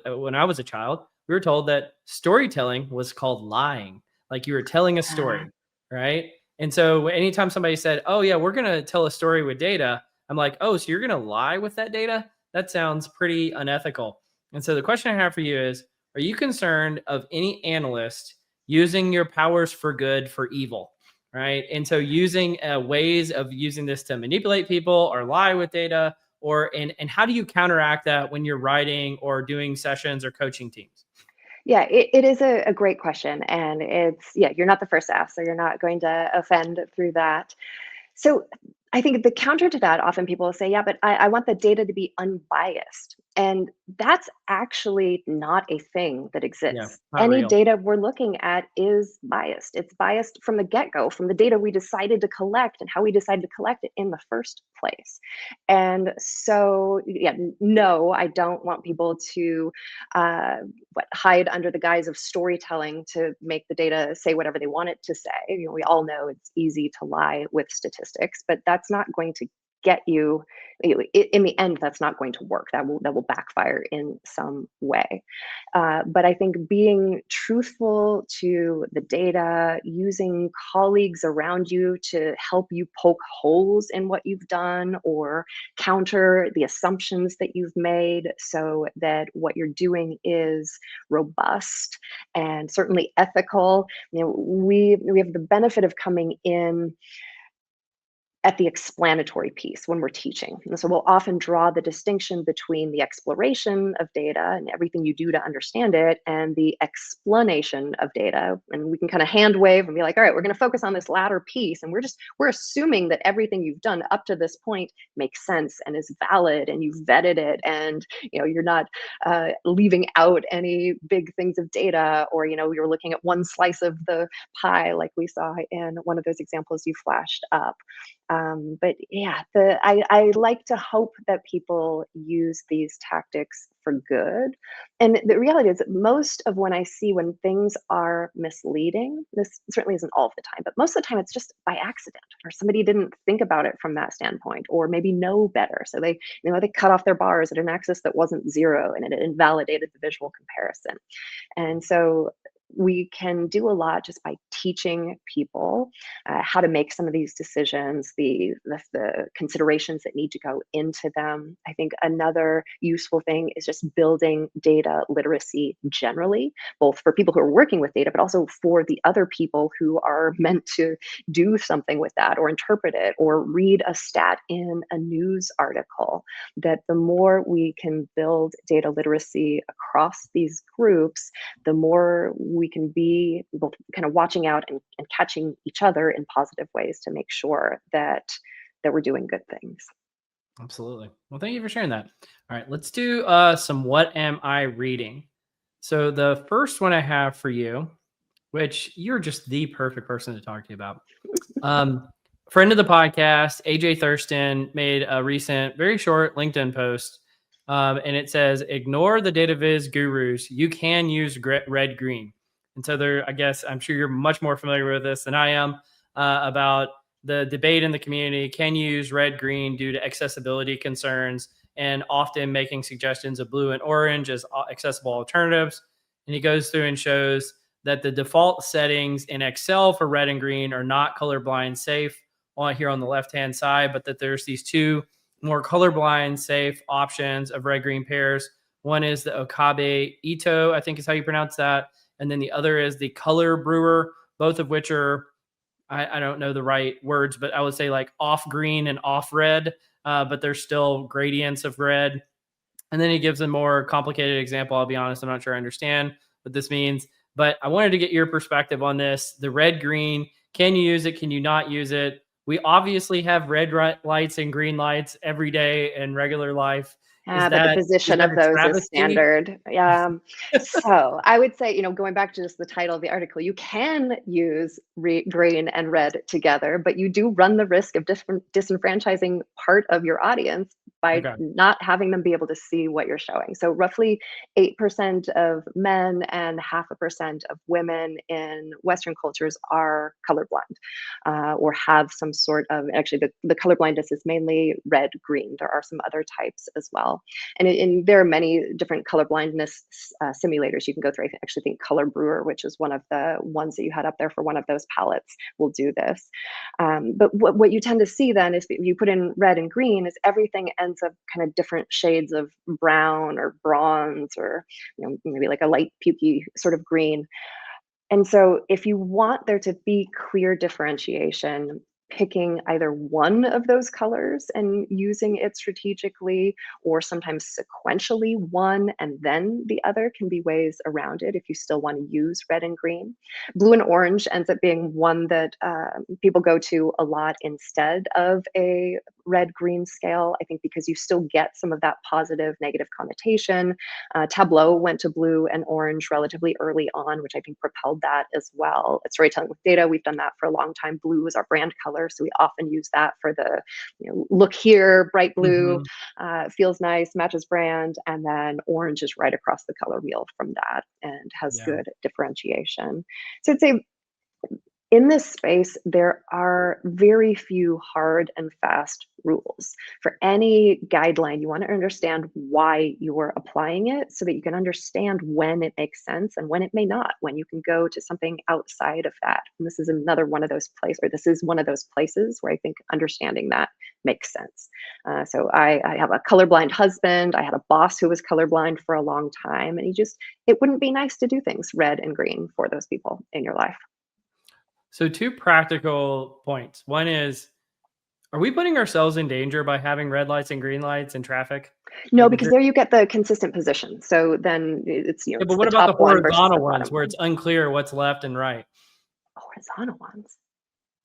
when I was a child, we were told that storytelling was called lying. Like you were telling a Uh, story, right? And so anytime somebody said, "Oh yeah, we're going to tell a story with data," I'm like, "Oh, so you're going to lie with that data? That sounds pretty unethical." And so the question I have for you is, are you concerned of any analyst using your powers for good for evil? Right. And so using ways of using this to manipulate people or lie with data, and how do you counteract that when you're writing or doing sessions or coaching teams? Yeah, it is a great question. And yeah, you're not the first to ask, so you're not going to offend through that. So I think the counter to that, often people will say, yeah, but I want the data to be unbiased. And that's actually not a thing that Yeah, exists. not Any real. data we're looking at is biased. It's biased from the get go, from the data we decided to collect and how we decided to collect it in the first place. And so, yeah, no, I don't want people to hide under the guise of storytelling to make the data say whatever they want it to say. We all know it's easy to lie with statistics, but that's not going to get you in the end. That's not going to work. That will backfire in some way. But I think being truthful to the data, using colleagues around you to help you poke holes in what you've done or counter the assumptions that you've made so that what you're doing is robust and certainly ethical. We have the benefit of coming in at the explanatory piece when we're teaching. And so we'll often draw the distinction between the exploration of data and everything you do to understand it and the explanation of data. And we can kind of hand wave and be like, all right, we're going to focus on this latter piece. And we're assuming that everything you've done up to this point makes sense and is valid and you've vetted it. And, you're not leaving out any big things of data, or, you're looking at one slice of the pie, like we saw in one of those examples you flashed up. But yeah, I like to hope that people use these tactics for good. And the reality is that most of when things are misleading, this certainly isn't all of the time, but most of the time it's just by accident, or somebody didn't think about it from that standpoint, or maybe know better. So they cut off their bars at an axis that wasn't zero, and it invalidated the visual comparison. And so we can do a lot just by teaching people how to make some of these decisions, the considerations that need to go into them. I think another useful thing is just building data literacy generally, both for people who are working with data, but also for the other people who are meant to do something with that or interpret it or read a stat in a news article. That the more we can build data literacy across these groups, the more we can be both kind of watching out and catching each other in positive ways to make sure that we're doing good things. Absolutely. Well, thank you for sharing that. All right, let's do some what am I reading? So the first one I have for you, which you're just the perfect person to talk to you about. Um, Friend of the podcast, AJ Thurston, made a recent, very short LinkedIn post. And it says, ignore the data viz gurus. You can use red green. And so I guess, I'm sure you're much more familiar with this than I am about the debate in the community. Can you use red green due to accessibility concerns, and often making suggestions of blue and orange as accessible alternatives. And he goes through and shows that the default settings in Excel for red and green are not colorblind safe on here on the left-hand side, but that there's these two more colorblind safe options of red green pairs. One is the Okabe Ito, I think is how you pronounce that. And then the other is the Color Brewer, both of which are, I don't know the right words, but I would say like off green and off red, but there's still gradients of red. And then he gives a more complicated example. I'll be honest, I'm not sure I understand what this means, but I wanted to get your perspective on this. The red green, can you use it? Can you not use it? We obviously have red lights and green lights every day in regular life. But the position of those is standard. So I would say, going back to just the title of the article, you can use green and red together, but you do run the risk of disenfranchising part of your audience by not having them be able to see what you're showing. So roughly 8% of men and 0.5% of women in Western cultures are colorblind or have some sort of, actually the colorblindness is mainly red-green. There are some other types as well. And there are many different colorblindness simulators you can go through. I actually think Color Brewer, which is one of the ones that you had up there for one of those palettes, will do this. But what you tend to see then is if you put in red and green, is everything ends up kind of different shades of brown or bronze, or maybe like a light pukey sort of green. And so if you want there to be clear differentiation, picking either one of those colors and using it strategically, or sometimes sequentially one and then the other, can be ways around it if you still want to use red and green. Blue and orange ends up being one that people go to a lot instead of a red-green scale, I think because you still get some of that positive negative connotation. Tableau went to blue and orange relatively early on, which I think propelled that as well. At Storytelling with Data, we've done that for a long time. Blue is our brand color, so we often use that for the look here, bright blue, feels nice, matches brand, and then orange is right across the color wheel from that and has good differentiation. So I'd say in this space, there are very few hard and fast rules. For any guideline, you want to understand why you're applying it so that you can understand when it makes sense and when it may not, when you can go to something outside of that. And this is another one of those places, or this is one of those places where I think understanding that makes sense. So I have a colorblind husband. I had a boss who was colorblind for a long time, and it wouldn't be nice to do things red and green for those people in your life. So 2 practical points. One is, are we putting ourselves in danger by having red lights and green lights in traffic? No, because there you get the consistent position. So then it's, but what about the horizontal ones where it's unclear what's left and right? Horizontal ones?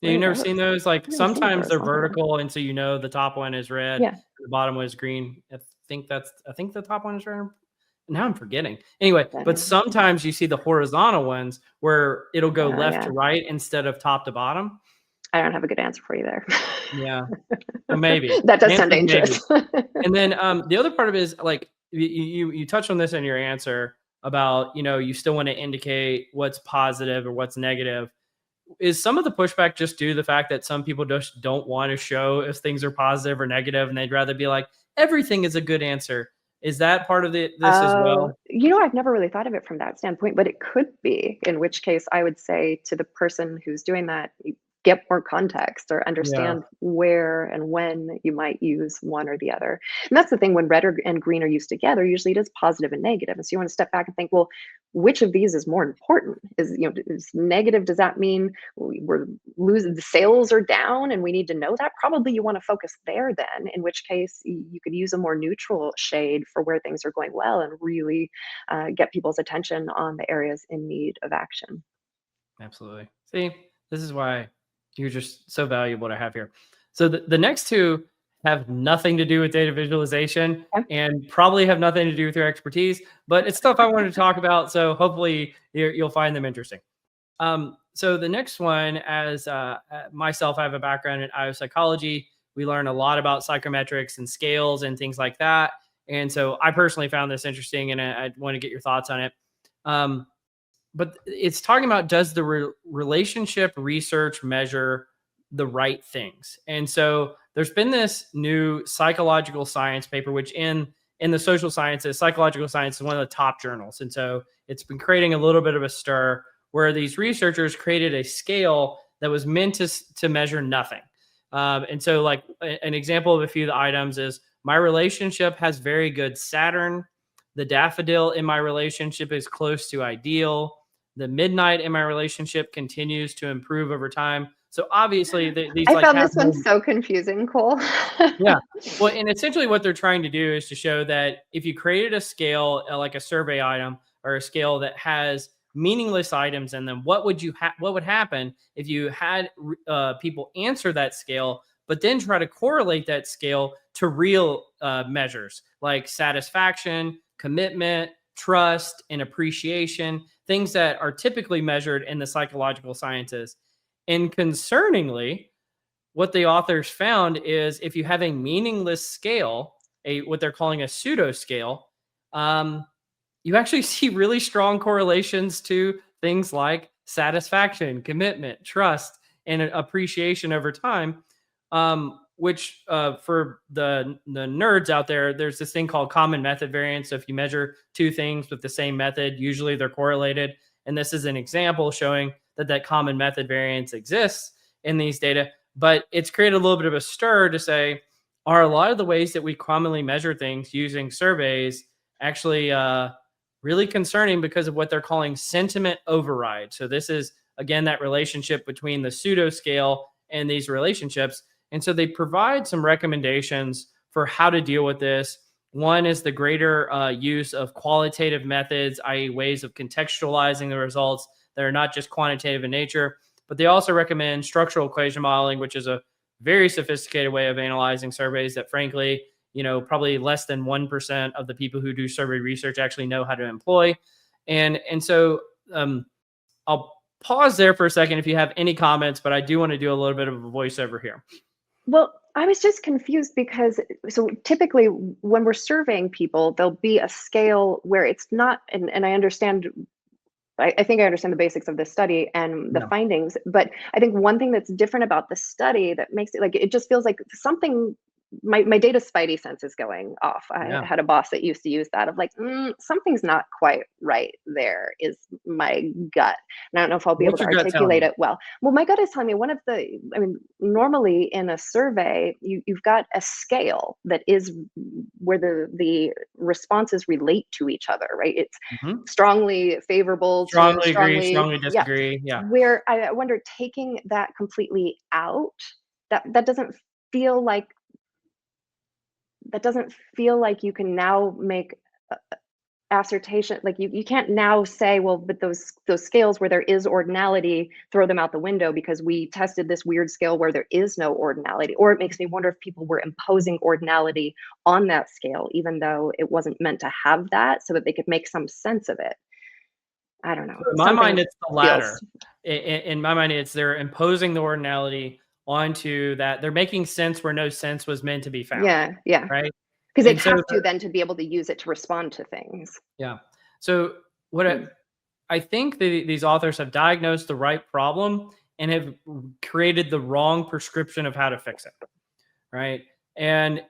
Yeah, you've never seen those? Like sometimes they're vertical, and so the top one is red, the bottom one is green. I think the top one is red. Now I'm forgetting. Anyway, but sometimes you see the horizontal ones where it'll go left to right instead of top to bottom. I don't have a good answer for you there. Yeah, so maybe. That does sound dangerous. And then the other part of it is, like, you touched on this in your answer about, you still want to indicate what's positive or what's negative. Is some of the pushback just due to the fact that some people just don't want to show if things are positive or negative, and they'd rather be like, everything is a good answer? Is that part of this as well? I've never really thought of it from that standpoint, but it could be, in which case I would say to the person who's doing that, get more context or understand where and when you might use one or the other. And that's the thing, when red and green are used together, usually it is positive and negative. And so you want to step back and think, well, which of these is more important? Is negative, does that mean we're losing, the sales are down and we need to know that? Probably you want to focus there then, in which case you could use a more neutral shade for where things are going well and really get people's attention on the areas in need of action. Absolutely. See, this is why you're just so valuable to have here. So the next 2 have nothing to do with data visualization and probably have nothing to do with your expertise, but it's stuff I wanted to talk about. So hopefully you'll find them interesting. So the next one, as myself, I have a background in IO psychology. We learn a lot about psychometrics and scales and things like that. And so I personally found this interesting, and I want to get your thoughts on it. But it's talking about, does the relationship research measure the right things? And so there's been this new psychological science paper, which in the social sciences, psychological science is one of the top journals. And so it's been creating a little bit of a stir where these researchers created a scale that was meant to measure nothing. And so like an example of a few of the items is, my relationship has very good Saturn. The daffodil in my relationship is close to ideal. The midnight in my relationship continues to improve over time. So obviously these I like found have this one so confusing, Cole. yeah. Well, and essentially what they're trying to do is to show that if you created a scale, like a survey item or a scale that has meaningless items in them, what would happen if you had people answer that scale, but then try to correlate that scale to real measures like satisfaction, commitment, trust, and appreciation, things that are typically measured in the psychological sciences. And concerningly, what the authors found is, if you have a meaningless scale, what they're calling a pseudo scale, you actually see really strong correlations to things like satisfaction, commitment, trust, and appreciation over time. Which for the nerds out there, there's this thing called common method variance. So if you measure two things with the same method, usually they're correlated. And this is an example showing that common method variance exists in these data. But it's created a little bit of a stir to say, are a lot of the ways that we commonly measure things using surveys actually really concerning because of what they're calling sentiment override? So this is, again, that relationship between the pseudo scale and these relationships. And so they provide some recommendations for how to deal with this. One is the greater use of qualitative methods, i.e. ways of contextualizing the results that are not just quantitative in nature. But they also recommend structural equation modeling, which is a very sophisticated way of analyzing surveys that, frankly, probably less than 1% of the people who do survey research actually know how to employ. And so I'll pause there for a second if you have any comments, but I do want to do a little bit of a voiceover here. Well, I was just confused because so typically when we're surveying people, there'll be a scale where it's not, and I understand, I think I understand the basics of this study and the findings, but I think one thing that's different about the study that makes it like, it just feels like something, my data spidey sense is going off. I had a boss that used to use that of like, something's not quite right there, is my gut. And I don't know if I'll be able to articulate it well. Well, my gut is telling me normally in a survey, you've got a scale that is where the responses relate to each other, right? It's strongly favorable, strongly agree, strongly disagree. Yeah. Where I wonder, taking that completely out, that doesn't feel like you can now make assertion, like you can't now say, well, but those scales where there is ordinality, throw them out the window because we tested this weird scale where there is no ordinality. Or it makes me wonder if people were imposing ordinality on that scale even though it wasn't meant to have that, so that they could make some sense of it. I don't know. In my mind, it's the latter. In my mind, it's they're imposing the ordinality onto that. They're making sense where no sense was meant to be found. Yeah. Right. Because they have to then to be able to use it to respond to things. Yeah. So what I think these authors have diagnosed the right problem and have created the wrong prescription of how to fix it. Right. And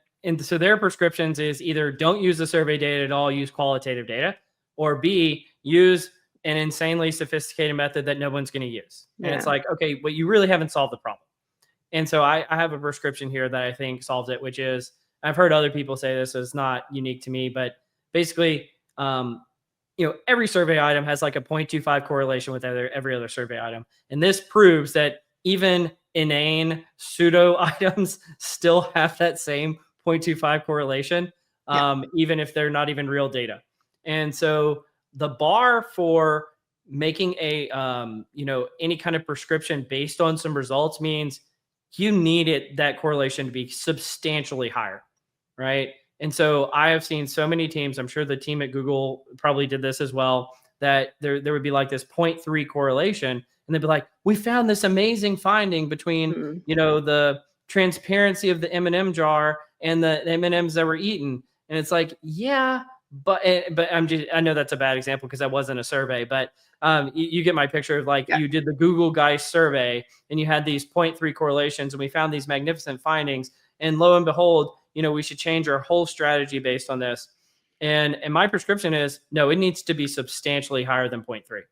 so their prescriptions is either don't use the survey data at all, use qualitative data, or B, use an insanely sophisticated method that no one's going to use. And it's like, okay, but you really haven't solved the problem. And so I have a prescription here that I think solves it, which is, I've heard other people say this, so it's not unique to me, but basically, every survey item has like a 0.25 correlation with every other survey item. And this proves that even inane pseudo items still have that same 0.25 correlation, even if they're not even real data. And so the bar for making a, any kind of prescription based on some results means you need that correlation to be substantially higher, right? And so I have seen so many teams, I'm sure the team at Google probably did this as well, that there would be like this 0.3 correlation, and they'd be like, we found this amazing finding between, the transparency of the M&M jar and the M&Ms that were eaten. And it's like, yeah, but I know that's a bad example because that wasn't a survey, but you get my picture of like, you did the Google Guys survey and you had these 0.3 correlations and we found these magnificent findings, and lo and behold, we should change our whole strategy based on this. And my prescription is, no, it needs to be substantially higher than 0.3,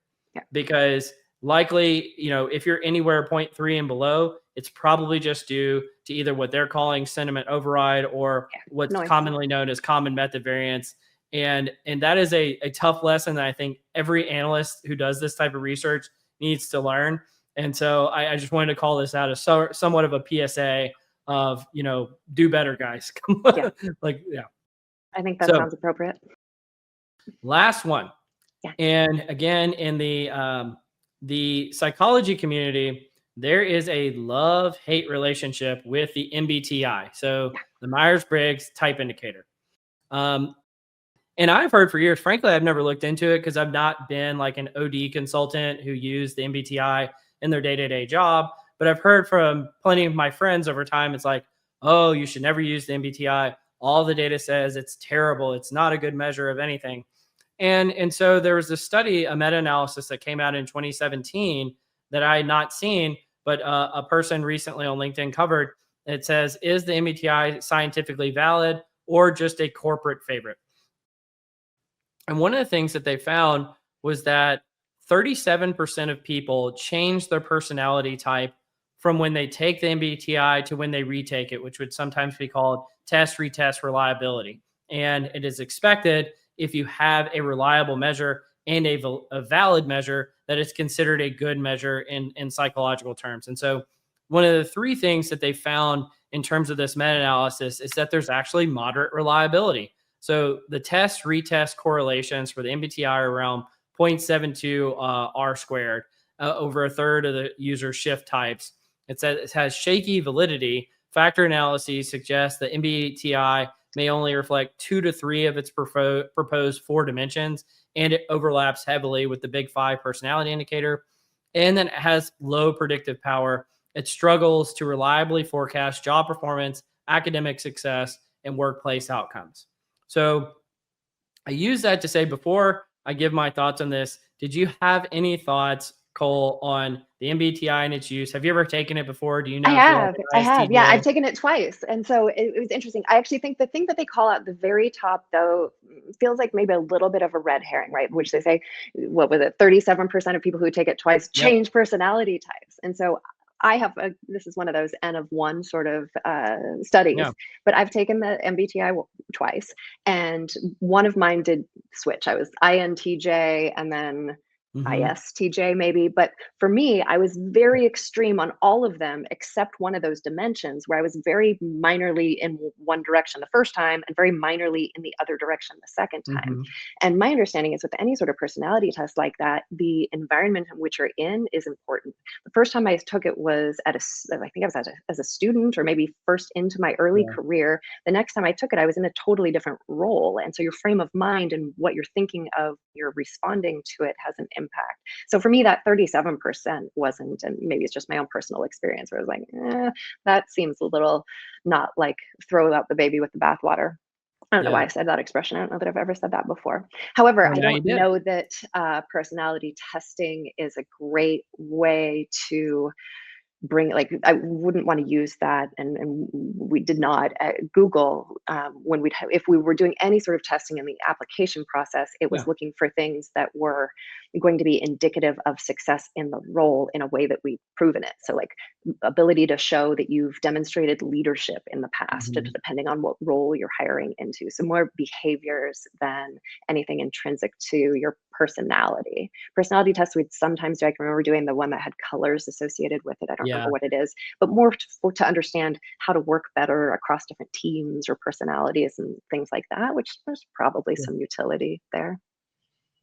because likely, if you're anywhere 0.3 and below, it's probably just due to either what they're calling sentiment override or what's commonly known as common method variance. And that is a tough lesson that I think every analyst who does this type of research needs to learn. And so I just wanted to call this out as somewhat of a PSA of, do better, guys. I think that sounds appropriate. Last one. And again, in the psychology community, there is a love-hate relationship with the MBTI. So the Myers-Briggs Type Indicator. And I've heard for years, frankly, I've never looked into it because I've not been like an OD consultant who used the MBTI in their day-to-day job. But I've heard from plenty of my friends over time, it's like, oh, you should never use the MBTI. All the data says it's terrible. It's not a good measure of anything. And so there was this study, a meta-analysis that came out in 2017 that I had not seen, but a person recently on LinkedIn covered. It says, is the MBTI scientifically valid or just a corporate favorite? And one of the things that they found was that 37% of people change their personality type from when they take the MBTI to when they retake it, which would sometimes be called test retest reliability. And it is expected, if you have a reliable measure and a valid measure, that it's considered a good measure in psychological terms. And so one of the three things that they found in terms of this meta-analysis is that there's actually moderate reliability. So the test retest correlations for the MBTI are around 0.72 R squared over a third of the user shift types. It says it has shaky validity. Factor analyses suggest the MBTI may only reflect 2 to 3 of its proposed 4 dimensions, and it overlaps heavily with the Big 5 personality indicator. And then it has low predictive power. It struggles to reliably forecast job performance, academic success, and workplace outcomes. So I use that to say, before I give my thoughts on this, did you have any thoughts, Cole, on the MBTI and its use? Have you ever taken it before? Do you know? I have. Yeah, I've taken it twice. And so it was interesting. I actually think the thing that they call out the very top, though, feels like maybe a little bit of a red herring, right? Which they say, what was it? 37% of people who take it twice change personality types. And so I have this is one of those N of one sort of studies, but I've taken the MBTI twice, and one of mine did switch. I was INTJ and then ISTJ maybe, but for me, I was very extreme on all of them except one of those dimensions, where I was very minorly in one direction the first time and very minorly in the other direction the second time. And my understanding is with any sort of personality test like that, the environment in which you're in is important. The first time I took it was I think I was as a student, or maybe first into my early career. The next time I took it, I was in a totally different role. And so your frame of mind and what you're thinking of, you're responding to it, has an impact. So for me, that 37% wasn't, and maybe it's just my own personal experience, where I was like, that seems a little not like throw out the baby with the bathwater. I don't know why I said that expression. I don't know that I've ever said that before. However, I don't know that personality testing is a great way to bring, like, I wouldn't want to use that, and we did not at Google when if we were doing any sort of testing in the application process, it was looking for things that were going to be indicative of success in the role in a way that we've proven it. So like ability to show that you've demonstrated leadership in the past, depending on what role you're hiring into. So more behaviors than anything intrinsic to your personality. Personality tests we'd sometimes do. I can remember doing the one that had colors associated with it. I don't remember what it is, but more to understand how to work better across different teams or personalities and things like that, which there's probably some utility there.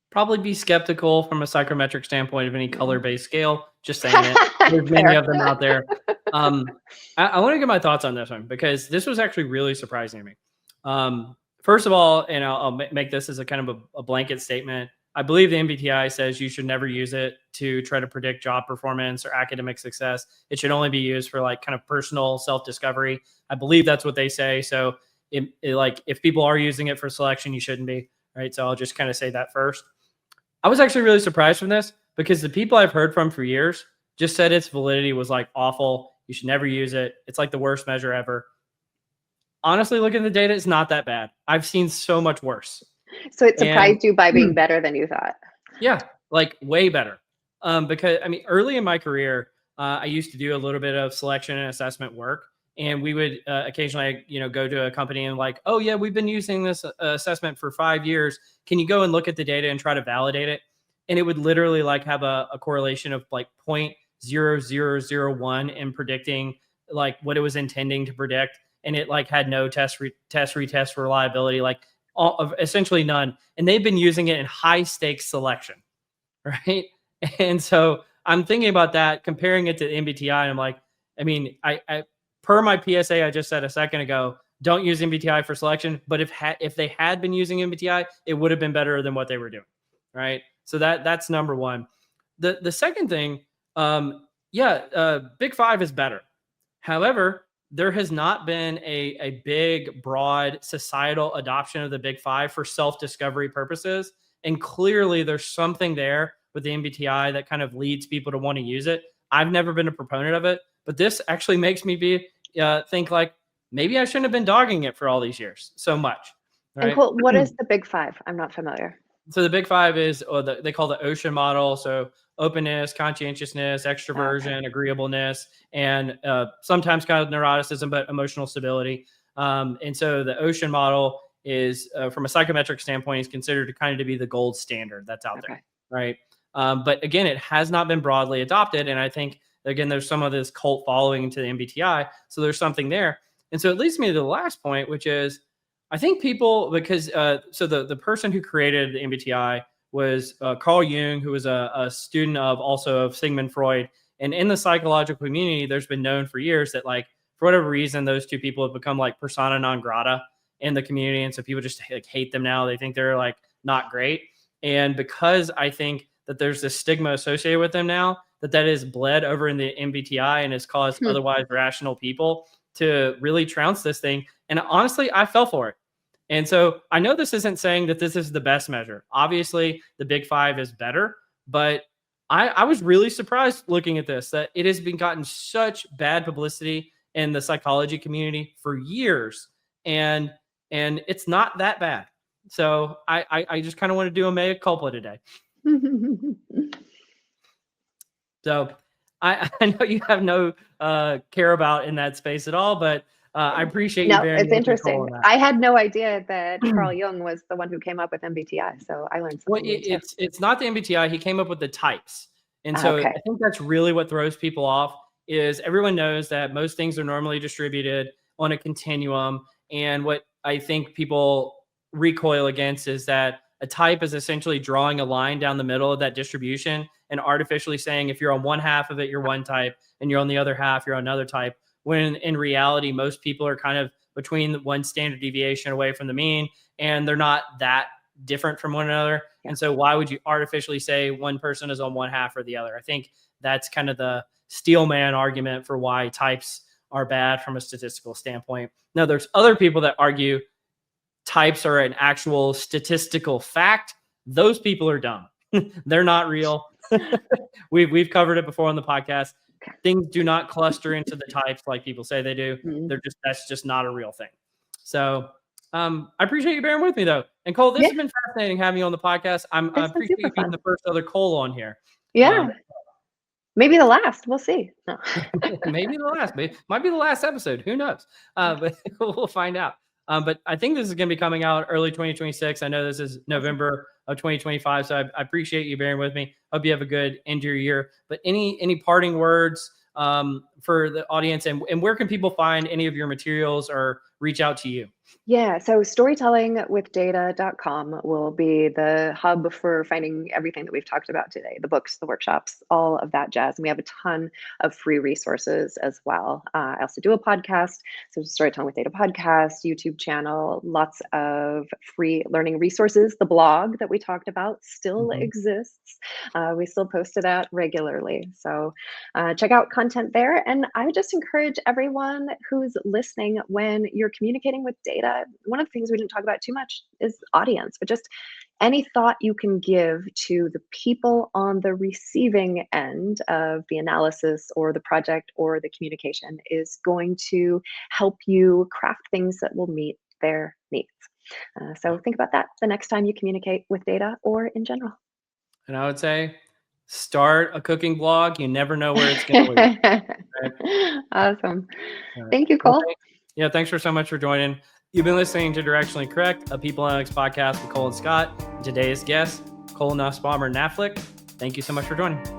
Probably be skeptical from a psychometric standpoint of any color-based scale. Just saying it. There's many of them out there. I want to get my thoughts on this one, because this was actually really surprising to me. First of all, and I'll make this as a kind of a blanket statement, I believe the MBTI says you should never use it to try to predict job performance or academic success. It should only be used for like kind of personal self-discovery. I believe that's what they say. So like if people are using it for selection, you shouldn't be, right? So I'll just kind of say that first. I was actually really surprised from this because the people I've heard from for years just said its validity was like awful. You should never use it. It's like the worst measure ever. Honestly, looking at the data, it's not that bad. I've seen so much worse. So it surprised you by being better than you thought? Yeah, like way better. Because I mean, early in my career, I used to do a little bit of selection and assessment work, and we would occasionally, go to a company and like, oh yeah, we've been using this assessment for 5 years. Can you go and look at the data and try to validate it? And it would literally like have a correlation of like 0.0001 in predicting like what it was intending to predict, and it like had no retest reliability, like essentially none. And they've been using it in high stakes selection, right? And so I'm thinking about that, comparing it to the MBTI. And I'm like, I mean, I per my PSA I just said a second ago, don't use MBTI for selection. But if they had been using MBTI, it would have been better than what they were doing, right? So that's number one. The second thing, Big Five is better. However, there has not been a big, broad societal adoption of the Big Five for self-discovery purposes. And clearly there's something there with the MBTI that kind of leads people to want to use it. I've never been a proponent of it, but this actually makes me think like, maybe I shouldn't have been dogging it for all these years so much. Right? And Cole, what is the Big Five? I'm not familiar. So the Big Five is, they call the Ocean model. So openness, conscientiousness, extroversion, agreeableness, and sometimes kind of neuroticism, but emotional stability. And so the Ocean model is, from a psychometric standpoint, is considered kind of to be the gold standard that's out there, right? But again, it has not been broadly adopted. And I think, again, there's some of this cult following to the MBTI. So there's something there. And so it leads me to the last point, which is, I think people, because so the person who created the MBTI was Carl Jung, who was a student of Sigmund Freud. And in the psychological community, there's been known for years that like, for whatever reason, those two people have become like persona non grata in the community. And so people just like hate them now. They think they're like not great. And because I think that there's this stigma associated with them now, that is bled over in the MBTI and has caused otherwise rational people to really trounce this thing. And honestly, I fell for it. And so I know this isn't saying that this is the best measure. Obviously, the Big Five is better, but I was really surprised looking at this, that it has been gotten such bad publicity in the psychology community for years. And it's not that bad. So I just kind of want to do a mea culpa today. So I know you have no care about in that space at all, but I appreciate you bearing. It's interesting. I had no idea that Carl Jung was the one who came up with MBTI, so I learned something. Well, it's not the MBTI. He came up with the types, and so I think that's really what throws people off. Is everyone knows that most things are normally distributed on a continuum, and what I think people recoil against is that a type is essentially drawing a line down the middle of that distribution and artificially saying if you're on one half of it, you're one type, and you're on the other half, you're another type. When in reality, most people are kind of between one standard deviation away from the mean, and they're not that different from one another. Yeah. And so why would you artificially say one person is on one half or the other? I think that's kind of the steelman argument for why types are bad from a statistical standpoint. Now, there's other people that argue types are an actual statistical fact. Those people are dumb. They're not real. We've covered it before on the podcast. Things do not cluster into the types like people say they do. That's just not a real thing. So I appreciate you bearing with me though. And Cole, this has been fascinating having you on the podcast. I appreciate you being the first other Cole on here. Yeah. Maybe the last. We'll see. No. Maybe the last. Might be the last episode. Who knows? But we'll find out. But I think this is going to be coming out early 2026. I know this is November of 2025. So I appreciate you bearing with me. Hope you have a good end to your year. But any parting words for the audience, and where can people find any of your materials or reach out to you? Yeah, so storytellingwithdata.com will be the hub for finding everything that we've talked about today, the books, the workshops, all of that jazz. And we have a ton of free resources as well. I also do a podcast, so Storytelling with Data podcast, YouTube channel, lots of free learning resources. The blog that we talked about still exists. We still post it out regularly. So check out content there. And I would just encourage everyone who's listening, when you're communicating with data, one of the things we didn't talk about too much is audience, but just any thought you can give to the people on the receiving end of the analysis or the project or the communication is going to help you craft things that will meet their needs. So think about that the next time you communicate with data or in general. And I would say, start a cooking blog. You never know where it's going to lead. Right? Awesome. Right. Thank you, Well, Cole. thanks so much for joining. You've been listening to Directionally Correct, a People Analytics podcast with Cole and Scott. And today's guest, Cole Nussbaumer Knaflic. Thank you so much for joining.